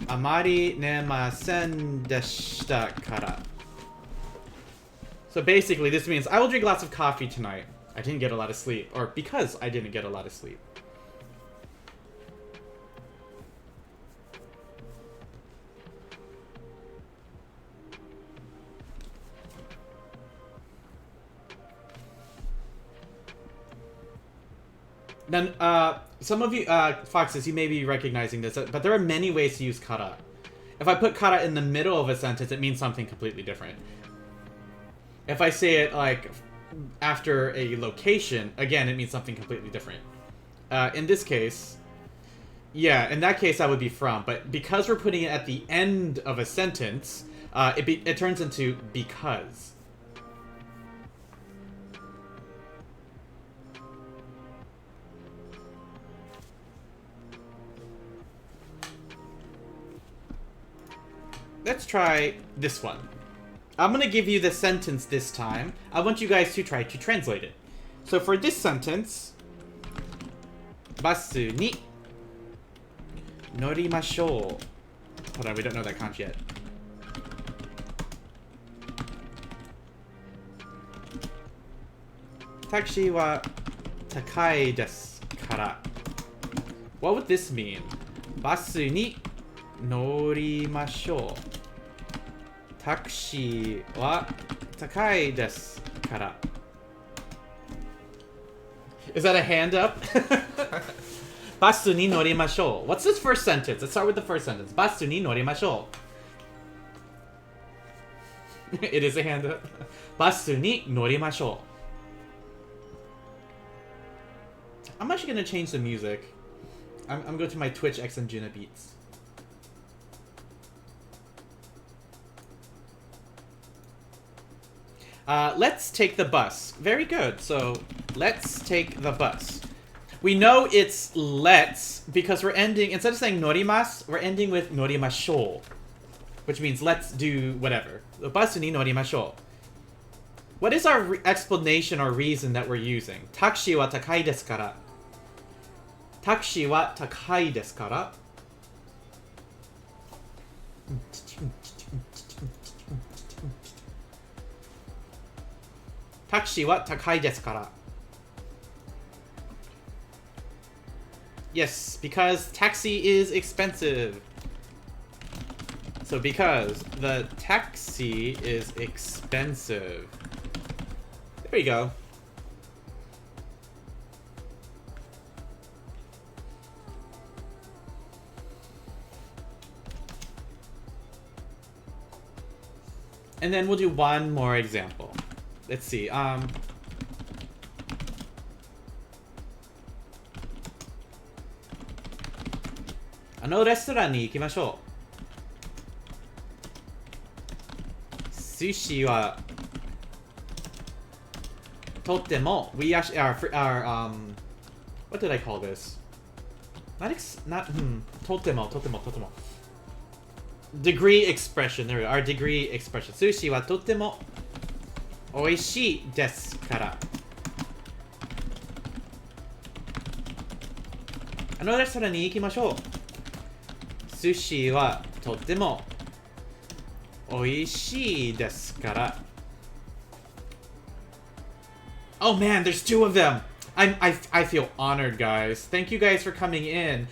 amari nemasen deshita kara. So basically, this means I will drink lots of coffee tonight. I didn't get a lot of sleep. Or because I didn't get a lot of sleep. Then, some of you, Foxes, you may be recognizing this, but there are many ways to use kara. If I put kara in the middle of a sentence, it means something completely different. If I say it, like, after a location, again, it means something completely different. In this case, yeah, in that case, that would be from. But because we're putting it at the end of a sentence, it turns into because. Let's try this one. I'm gonna give you the sentence this time. I want you guys to try to translate it. So for this sentence, basu ni norimashou. Hold on, we don't know that kanji yet. Taxi wa takai desu kara. What would this mean? Basu ni norimashou. Taxi wa takai desu kara. Is that a hand up? Basu ni norimashou. What's this first sentence? Let's start with the first sentence. Basu ni norimashou. It is a hand up. Basu ni norimashou. I'm actually gonna change the music. I'm going to my Twitch X and Juna beats. Let's take the bus. Very good. So, let's take the bus. We know it's let's because we're ending, instead of saying norimasu, we're ending with norimashou, which means let's do whatever. The bus ni norimashou. What is our explanation or reason that we're using? Taxi wa takai desu kara. Taxi wa takai desu kara. Taxi wa takai desu kara. Yes, because taxi is expensive. So because the taxi is expensive. There you go. And then we'll do one more example. Let's see. あのレストランに行きましょう。寿司はとっても we actually our what did I call this? Not とっても degree expression. There we go. Our degree expression. 寿司はとっても美味しいですから。あのレストランに行きましょう。寿司はとっても美味しいですから。Oh man, there's two of them. I feel honored, guys. Thank you guys for coming in.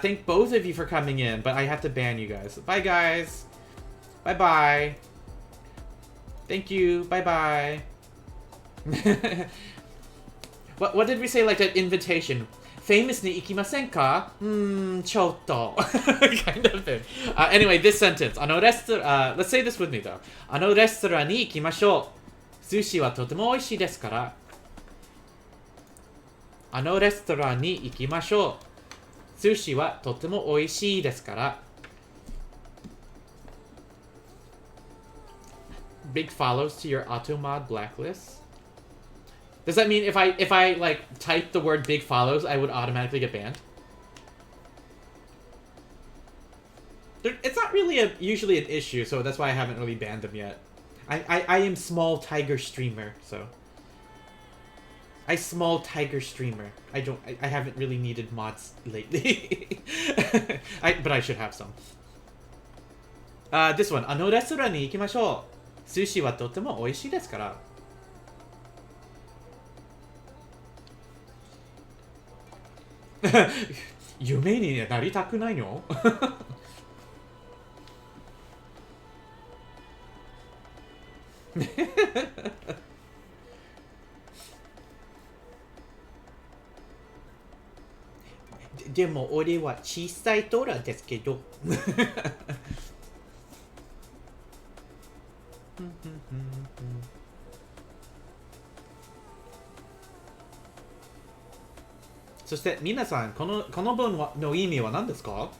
Thank both of you for coming in, but I have to ban you guys. Bye, guys. Bye-bye. Thank you. Bye-bye. What did we say, like that invitation? Famous ni ikimasen ka? Chotto. Kind of thing. Anyway, this sentence. Let's say this with me, though. あのレストランに行きましょう。寿司はとても美味しいですから。あのレストランに行きましょう。寿司はとても美味しいですから。Big follows to your automod blacklist. Does that mean if I like type the word big follows, I would automatically get banned? It's not really usually an issue, so that's why I haven't really banned them yet. I am small tiger streamer, so I small tiger streamer. I haven't really needed mods lately. But I should have some. This one. レストランに行きましょう。寿司はとても美味しいですから。夢になりたくないの？でも俺は小さいトラですけど。そして皆さん、この文の意味は何ですか？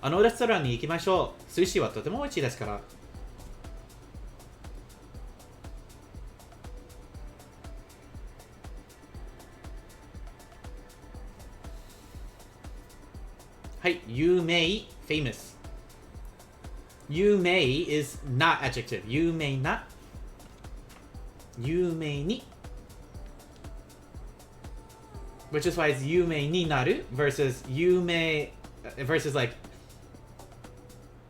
レストランに行きましょう。寿司はとても美味しいですから。はい、you may, famous. You may is not adjective. You may not. You may ni. Which is why it's you may ni naru versus you may versus like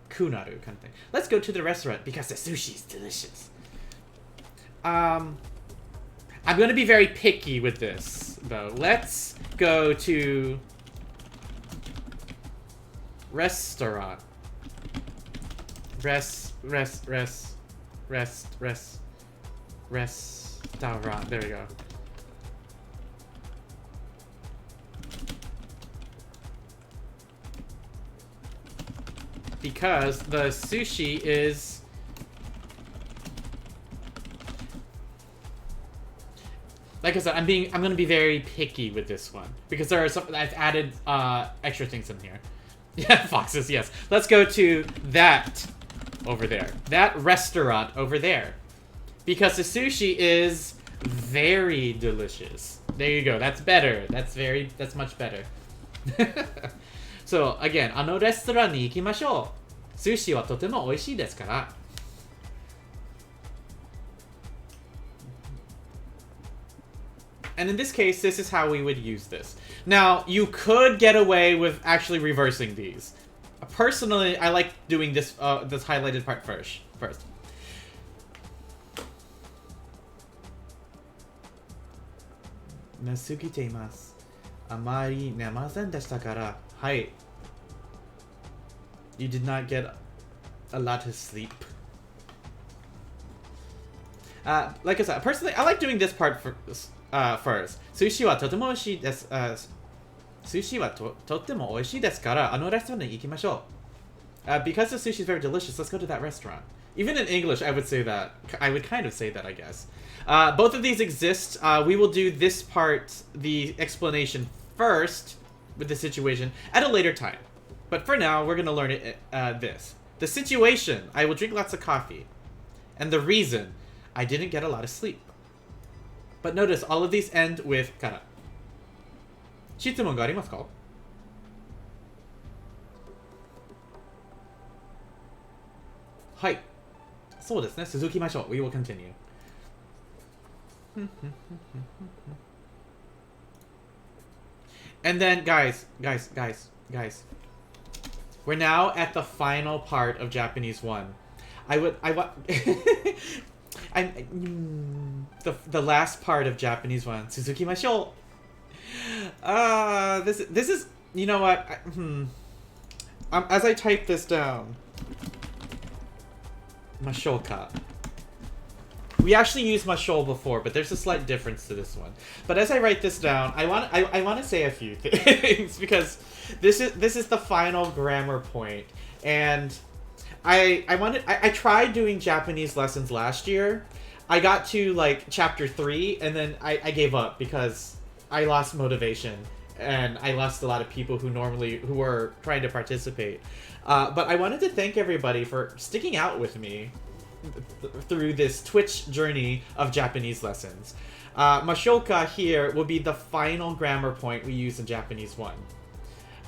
kunaru kind of thing. Let's go to the restaurant because the sushi is delicious. I'm going to be very picky with this though. Let's go to restaurant. Restaurant. There we go. Because the sushi is like I said, I'm gonna be very picky with this one because there are some I've added extra things in here. Yeah, foxes, yes. Let's go to that over there. That restaurant over there. Because the sushi is very delicious. There you go. That's better. That's much better. So, again, レストランに行きましょう。寿司はとても美味しいですから。And in this case, this is how we would use this. Now, you could get away with actually reversing these. Personally, I like doing this this highlighted part first. Nasugiteimasu. あまり寝ませんでしたから。はい。You did not get a lot of sleep. Like I said, personally, I like doing this part first. 寿司はとても美味しいです。寿司はとても美味しいですから、レストランに行きましょう。Because the sushi is very delicious, let's go to that restaurant. Even in English, I would say that. I would kind of say that, I guess. Both of these exist. We will do this part, the explanation first, with the situation, at a later time. But for now, we're going to learn it, this. The situation, I will drink lots of coffee. And the reason, I didn't get a lot of sleep. But notice, all of these end with kara. 質問がありますか？はい。そうですね。続きましょう。We will continue. And then, guys. We're now at the final part of Japanese 1. The last part of Japanese 1. 続きましょう. This is, you know what? As I type this down, mashoka. We actually used masho before, but there's a slight difference to this one. But as I write this down, I want to say a few things because this is the final grammar point, and I tried doing Japanese lessons last year. I got to like chapter 3, and then I gave up because I lost motivation, and I lost a lot of people who were trying to participate. But I wanted to thank everybody for sticking out with me through this Twitch journey of Japanese lessons. Mashoka here will be the final grammar point we use in Japanese 1.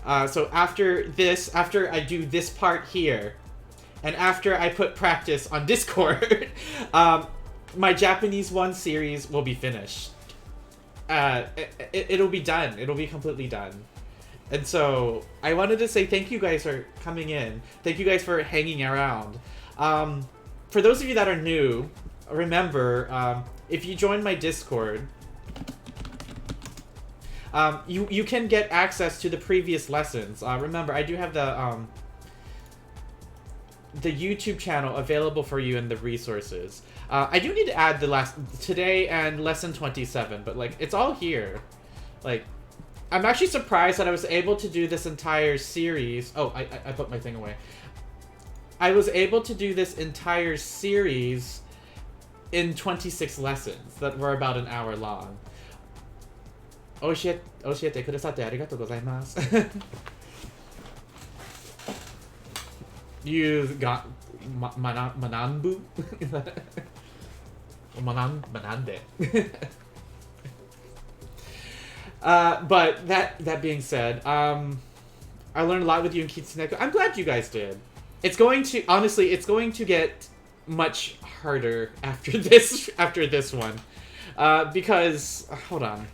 So after this, after I do this part here, and after I put practice on Discord, my Japanese 1 series will be finished. It'll be done. It'll be completely done. And so I wanted to say thank you guys for coming in. Thank you guys for hanging around. For those of you that are new, remember, if you join my Discord, you can get access to the previous lessons. Remember, I do have the YouTube channel available for you in the resources. I do need to add the today and lesson 27, but like it's all here. Like, I'm actually surprised that I was able to do this entire series. Oh, I put my thing away. I was able to do this entire series in 26 lessons that were about an hour long. Oshiete kudasatte arigatou gozaimasu. You got mananbu? Manande. But that being said, I learned a lot with you and Kitsuneko. I'm glad you guys did. It's going to, honestly, it's going to get much harder after this one. Because, hold on.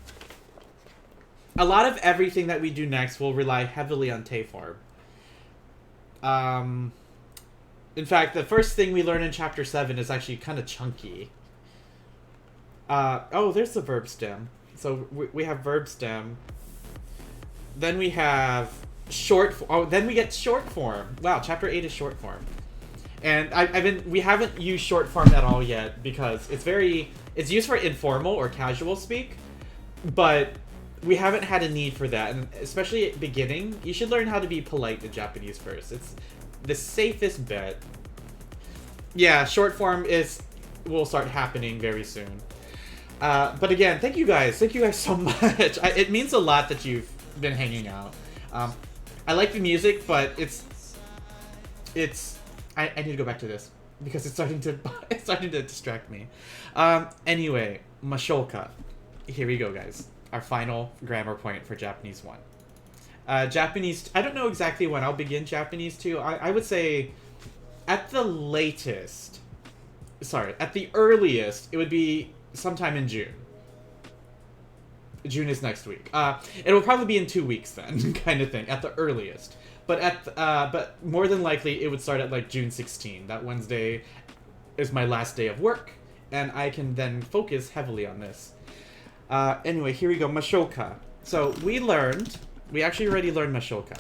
A lot of everything that we do next will rely heavily on Teiform. In fact, the first thing we learn in Chapter 7 is actually kind of chunky. Oh, there's the verb stem. So we have verb stem. Then we have then we get short form. Wow, Chapter 8 is short form. And we haven't used short form at all yet because it's used for informal or casual speak, but we haven't had a need for that. And especially at beginning, you should learn how to be polite in Japanese first. It's the safest bet. Yeah, short form will start happening very soon. But again, thank you guys. Thank you guys so much. It means a lot that you've been hanging out. I like the music, but I need to go back to this because it's starting to distract me. Anyway, mashoka. Here we go, guys. Our final grammar point for Japanese 1. Japanese, I don't know exactly when I'll begin Japanese 2. I would say at the earliest, it would be sometime in June. June is next week. It will probably be in 2 weeks then, kind of thing, at the earliest. But more than likely, it would start at like June 16. That Wednesday is my last day of work, and I can then focus heavily on this. Anyway, here we go, mashoka. So we actually already learned mashoka.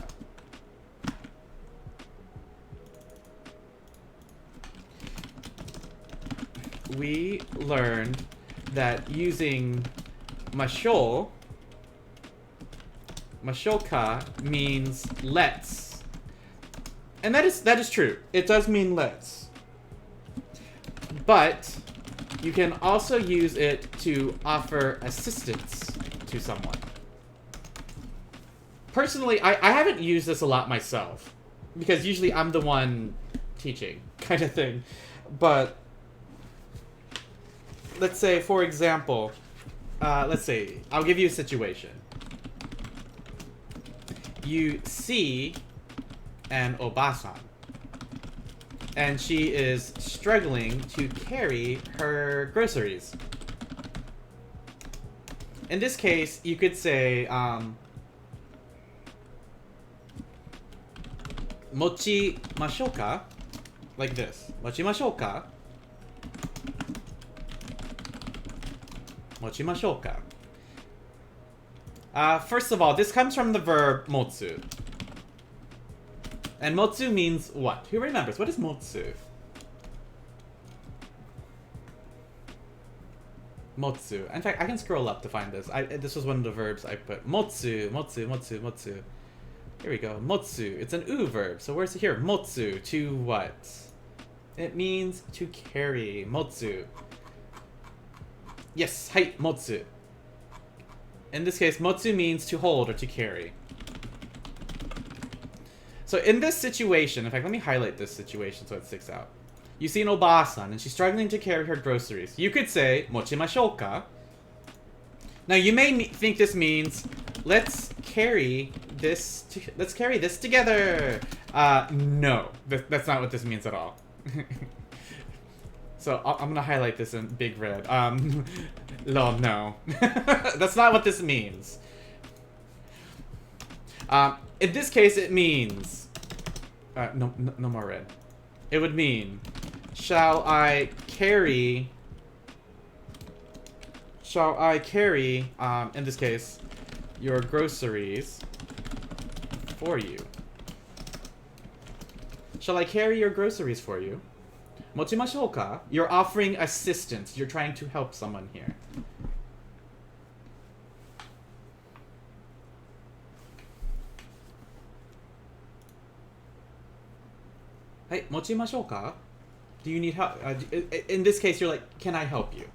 We learned that using mashoka means let's. And that is true. It does mean let's. But you can also use it to offer assistance to someone. Personally, I haven't used this a lot myself, because usually I'm the one teaching, kind of thing. But let's say, for example, I'll give you a situation. You see an obasan, and she is struggling to carry her groceries. In this case, you could say, mochi mashou ka? Like this. Mochi mashou ka? Mochi mashou ka? First of all, this comes from the verb motsu. And motsu means what? Who remembers? What is motsu? Motsu. In fact, I can scroll up to find this. This was one of the verbs I put. Motsu, motsu, motsu, motsu. Here we go. Motsu. It's an u verb. So where's it here? Motsu. To what? It means to carry. Motsu. Yes. Hai. Motsu. In this case, motsu means to hold or to carry. So in this situation, in fact, let me highlight this situation so it sticks out. You see an obasan, and she's struggling to carry her groceries. You could say, mochimashou ka? Now you may think this means let's carry this together. No, that's not what this means at all. So I'm gonna highlight this in big red. Lol, no. That's not what this means. In this case, it means no more red. It would mean, shall I carry, in this case, your groceries for you? Shall I carry your groceries for you? Mochimashou ka? You're offering assistance. You're trying to help someone here. Hey, mochimashou ka? Do you need help? In this case, you're like, can I help you?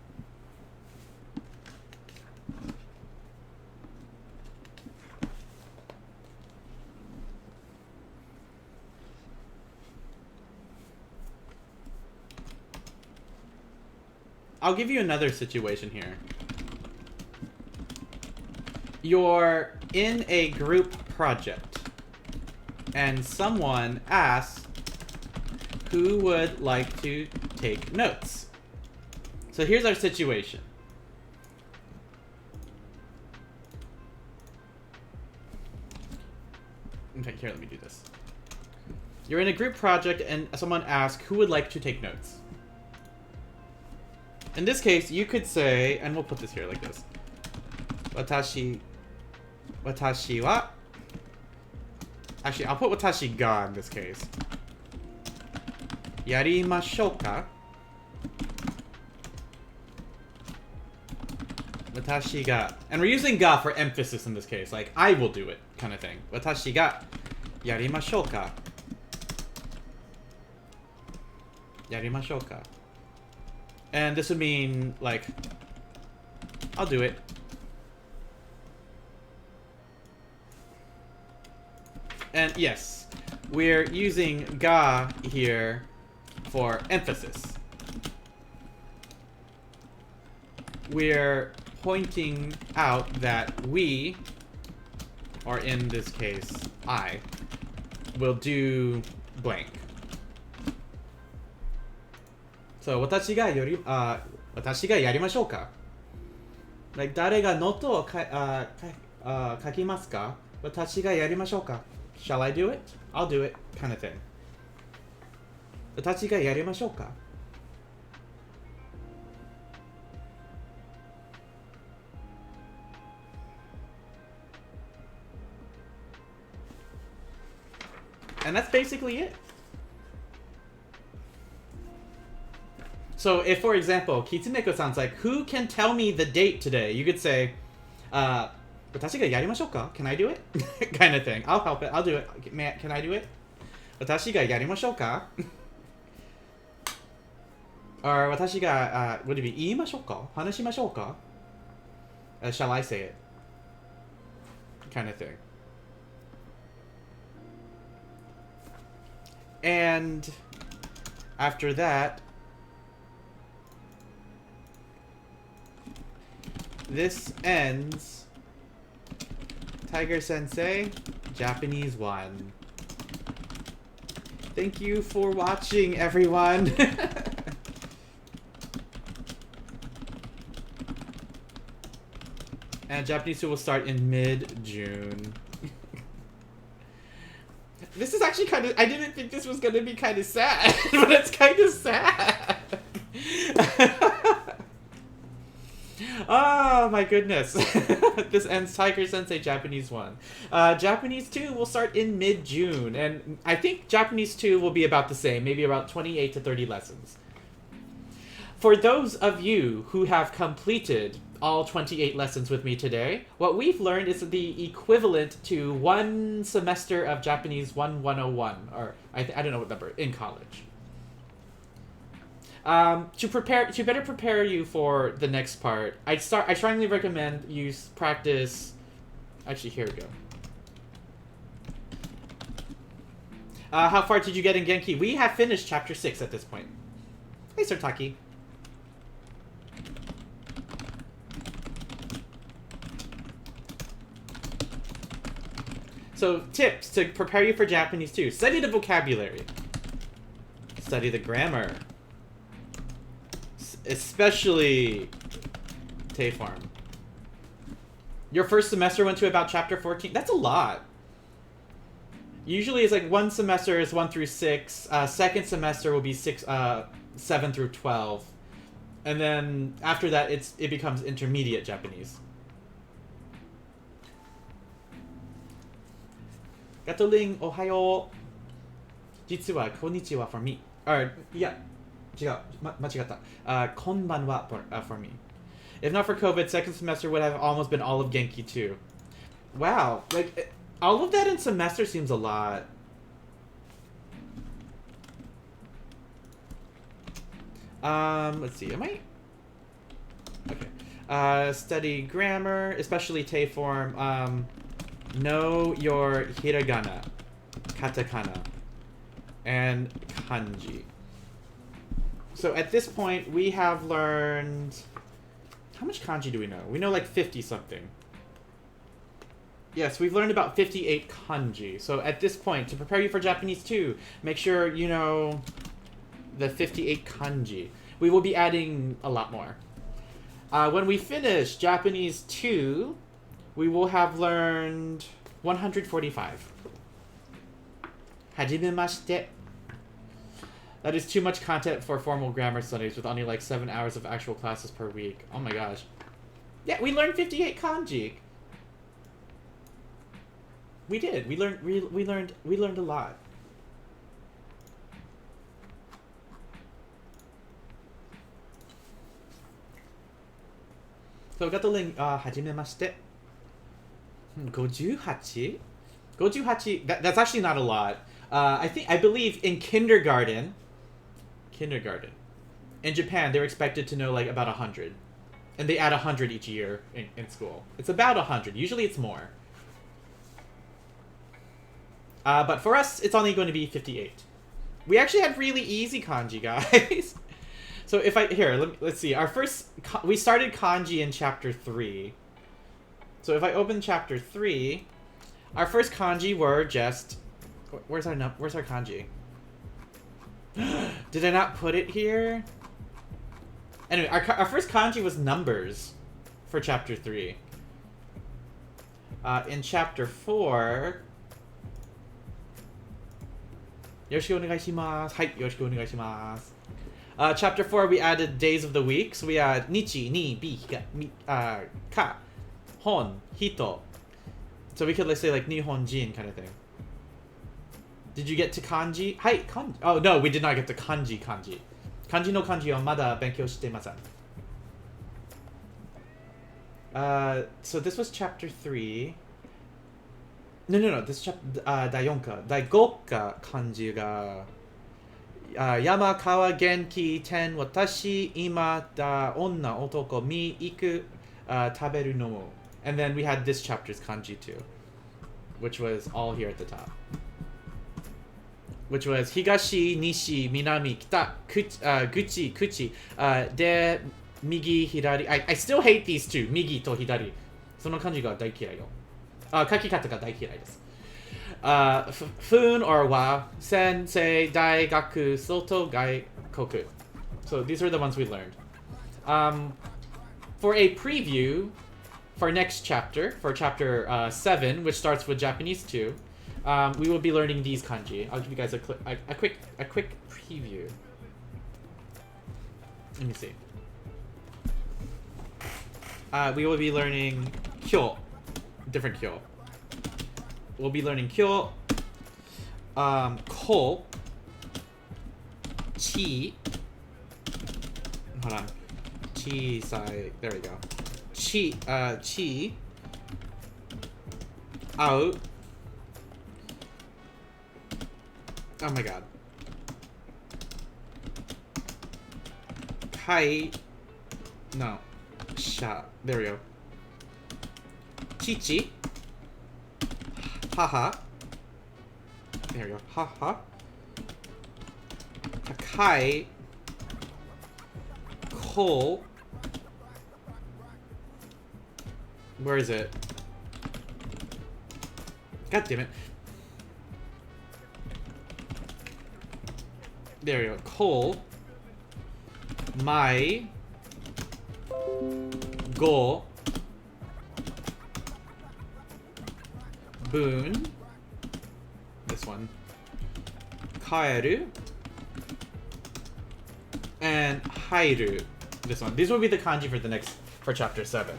I'll give you another situation here. You're in a group project, and someone asks who would like to take notes. So here's our situation. Okay, here, let me do this. You're in a group project, and someone asks who would like to take notes. In this case, you could say, and we'll put this here like this. Watashi wa... Actually, I'll put watashi ga in this case. Yarimashou ka? Watashi ga. And we're using ga for emphasis in this case. Like, I will do it, kind of thing. Watashi ga yarimashou ka? Yarimashou ka? And this would mean, like, I'll do it. And yes, we're using ga here for emphasis. We're pointing out that we, or in this case, I, will do blank. So, 私がやりましょうか? Like, 誰がノートを書きますか? 私がやりましょうか? Shall I do it? I'll do it, kind of thing. 私がやりましょうか? And that's basically it. So if, for example, Kitsuneko sounds like, who can tell me the date today? You could say, 私がやりましょうか? Can I do it? Kind of thing. I'll help it. I'll do it. Can I do it? 私がやりましょうか? Or 私が、would it be 言いましょうか? 話しましょうか? Shall I say it? Kind of thing. And after that, this ends Tiger Sensei Japanese 1. Thank you for watching, everyone. And Japanese 2 will start in mid-June. This is actually kind of... I didn't think this was going to be kind of sad, but it's kind of sad. Oh my goodness. This ends Tiger Sensei Japanese 1. Japanese 2 will start in mid-June, and I think Japanese 2 will be about the same, maybe about 28 to 30 lessons. For those of you who have completed all 28 lessons with me today, what we've learned is the equivalent to one semester of Japanese 101, or I don't know what number, in college. To better prepare you for the next part, I strongly recommend you practice. Actually, here we go. How far did you get in Genki? We have finished chapter 6 at this point. Hey, Sir Taki. So tips to prepare you for Japanese too. Study the vocabulary. Study the grammar. Especially Tay Farm. Your first semester went to about chapter 14. That's a lot. Usually it's like one semester is 1 through 6. Second semester will be 7 through 12. And then after that it becomes intermediate Japanese. Gatoling, ohayo. Jitsu wa konnichiwa for me. Or, yeah. 違う。間違った。konbanwa for me. If not for COVID, second semester would have almost been all of Genki too. Wow. Like, all of that in semester seems a lot. Let's see. Am I... Okay. Study grammar, especially Tay form. Know your hiragana, katakana, and kanji. So at this point, we have learned... How much kanji do we know? We know like 50-something. Yes, we've learned about 58 kanji. So at this point, to prepare you for Japanese 2, make sure you know the 58 kanji. We will be adding a lot more. When we finish Japanese 2, we will have learned 145. Hajimemashite. That is too much content for formal grammar studies with only like 7 hours of actual classes per week. Oh my gosh. Yeah, we learned 58 kanji. We did. We learned a lot. So we got the link. Hajimemashite. 58? 58? That's actually not a lot. I believe in kindergarten, in Japan, they're expected to know like about 100. And they add 100 each year in school. It's about 100. Usually it's more. But for us, it's only going to be 58. We actually had really easy kanji, guys. So if let's see. We started kanji in chapter 3. So if I open chapter 3, our first kanji were just... Where's our kanji? Did I not put it here? Anyway, our first kanji was numbers for chapter 3. In chapter 4... Yoroshiku onegaishimasu. Hai, yoroshiku onegaishimasu. Chapter 4, we added days of the week. So we had nichi, ni, bi, ka, hon, hito. So we could, let's say, like, nihonjin kind of thing. Did you get to kanji? Hai, kanji. Oh, no, we did not get to kanji. Kanji no kanji wa mada benkyou shite imasen. So this was chapter 3. No. This is chapter 4. 5kanji ga... Yama, kawa, genki, ten, watashi, ima, da, onna, otoko, mi, iku, taberu no mo. And then we had this chapter's kanji too, which was all here at the top. Which was higashi, nishi, minami, kita, guchi, kuchi, de, migi, hirari. I still hate these two, migi to hidari. その漢字が大嫌いよ。書き方が大嫌いです。Fun or wa, sensei, daigaku, soto, gaikoku. So these are the ones we learned. For a preview for next chapter, for chapter 7, which starts with Japanese 2, we will be learning these kanji. I'll give you guys a quick preview. Let me see. We will be learning kyo, different kyo. We'll be learning kyo, ko, chi. Hold on. Chi sai. There we go. Chi. Out. Oh my god. Kai. No. Sha. There we go. Chichi. Haha. There we go. Haha. Takai. Ko. Where is it? God damn it. There we go. Coal. Mai. Go. Boon. This one. Kaeru. And Hairu. This one. These will be the kanji for chapter 7.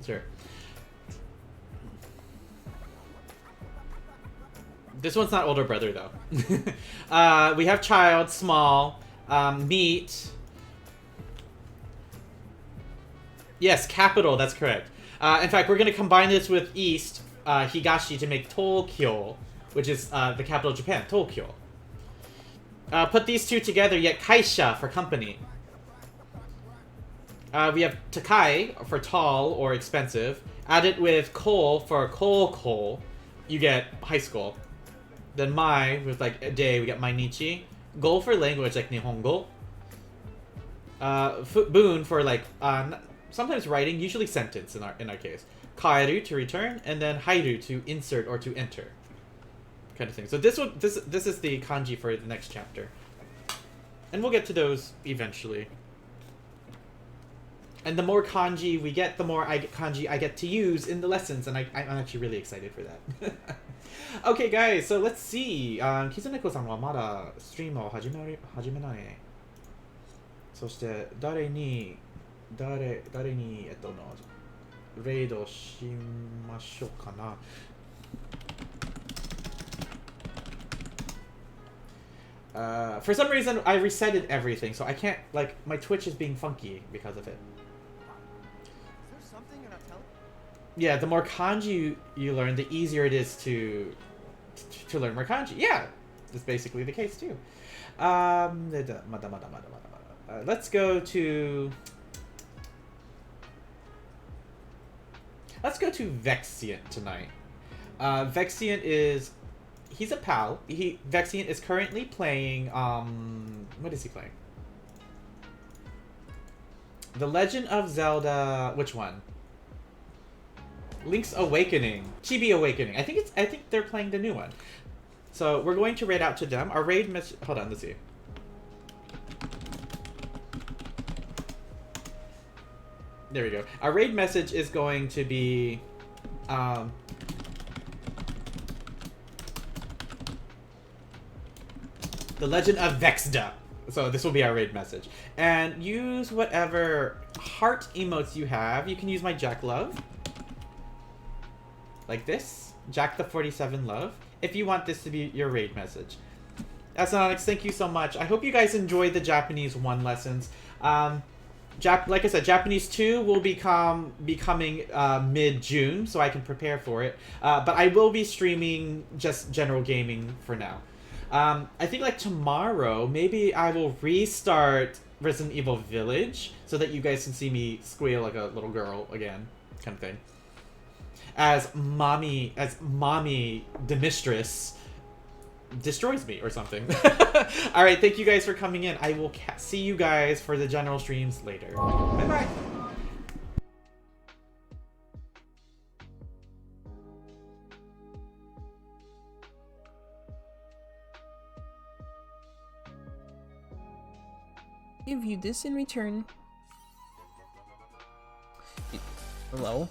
Sure. This one's not older brother though. We have child, small, meat. Yes, capital, that's correct. In fact, we're going to combine this with East, Higashi, to make Tokyo, which is the capital of Japan, Tokyo. Put these two together, you get Kaisha for company. We have Takai for tall or expensive. Add it with coal for coal, you get high school. Then Mai, with like a day, we get Mainichi. Go for language, like Nihongo. Boon for like, sometimes writing, usually sentence in our case. Kaeru to return, and then Hairu to insert or to enter. Kind of thing. So this is the kanji for the next chapter. And we'll get to those eventually. And the more kanji we get, the more kanji I get to use in the lessons, and I'm actually really excited for that. Okay, guys, so let's see. Kizuneko-san wa mada streamを始めない。そして誰にレイドしましょうかな。For some reason, I resetted everything, so I can't, like, my Twitch is being funky because of it. Yeah, the more kanji you learn, the easier it is to learn more kanji. Yeah, that's basically the case too. Let's go to Vexient tonight. Vexient he's a pal. Vexient is currently playing what is he playing? The Legend of Zelda. Which one? Link's Awakening. Chibi Awakening. I think they're playing the new one. So we're going to raid out to them. Our raid message. Hold on, let's see. There we go. Our raid message is going to be The Legend of Vexda. So this will be our raid message. And use whatever heart emotes you have. You can use my Jack Love. Like this. Jack the 47 Love. If you want this to be your raid message. Asononyx, thank you so much. I hope you guys enjoyed the Japanese 1 lessons. Like I said, Japanese 2 will be coming mid-June, so I can prepare for it. But I will be streaming just general gaming for now. I think like tomorrow, maybe I will restart Resident Evil Village so that you guys can see me squeal like a little girl again, kind of thing. As mommy, the mistress, destroys me or something. Alright, thank you guys for coming in. I will see you guys for the general streams later. Bye-bye! Give you this in return. Hello?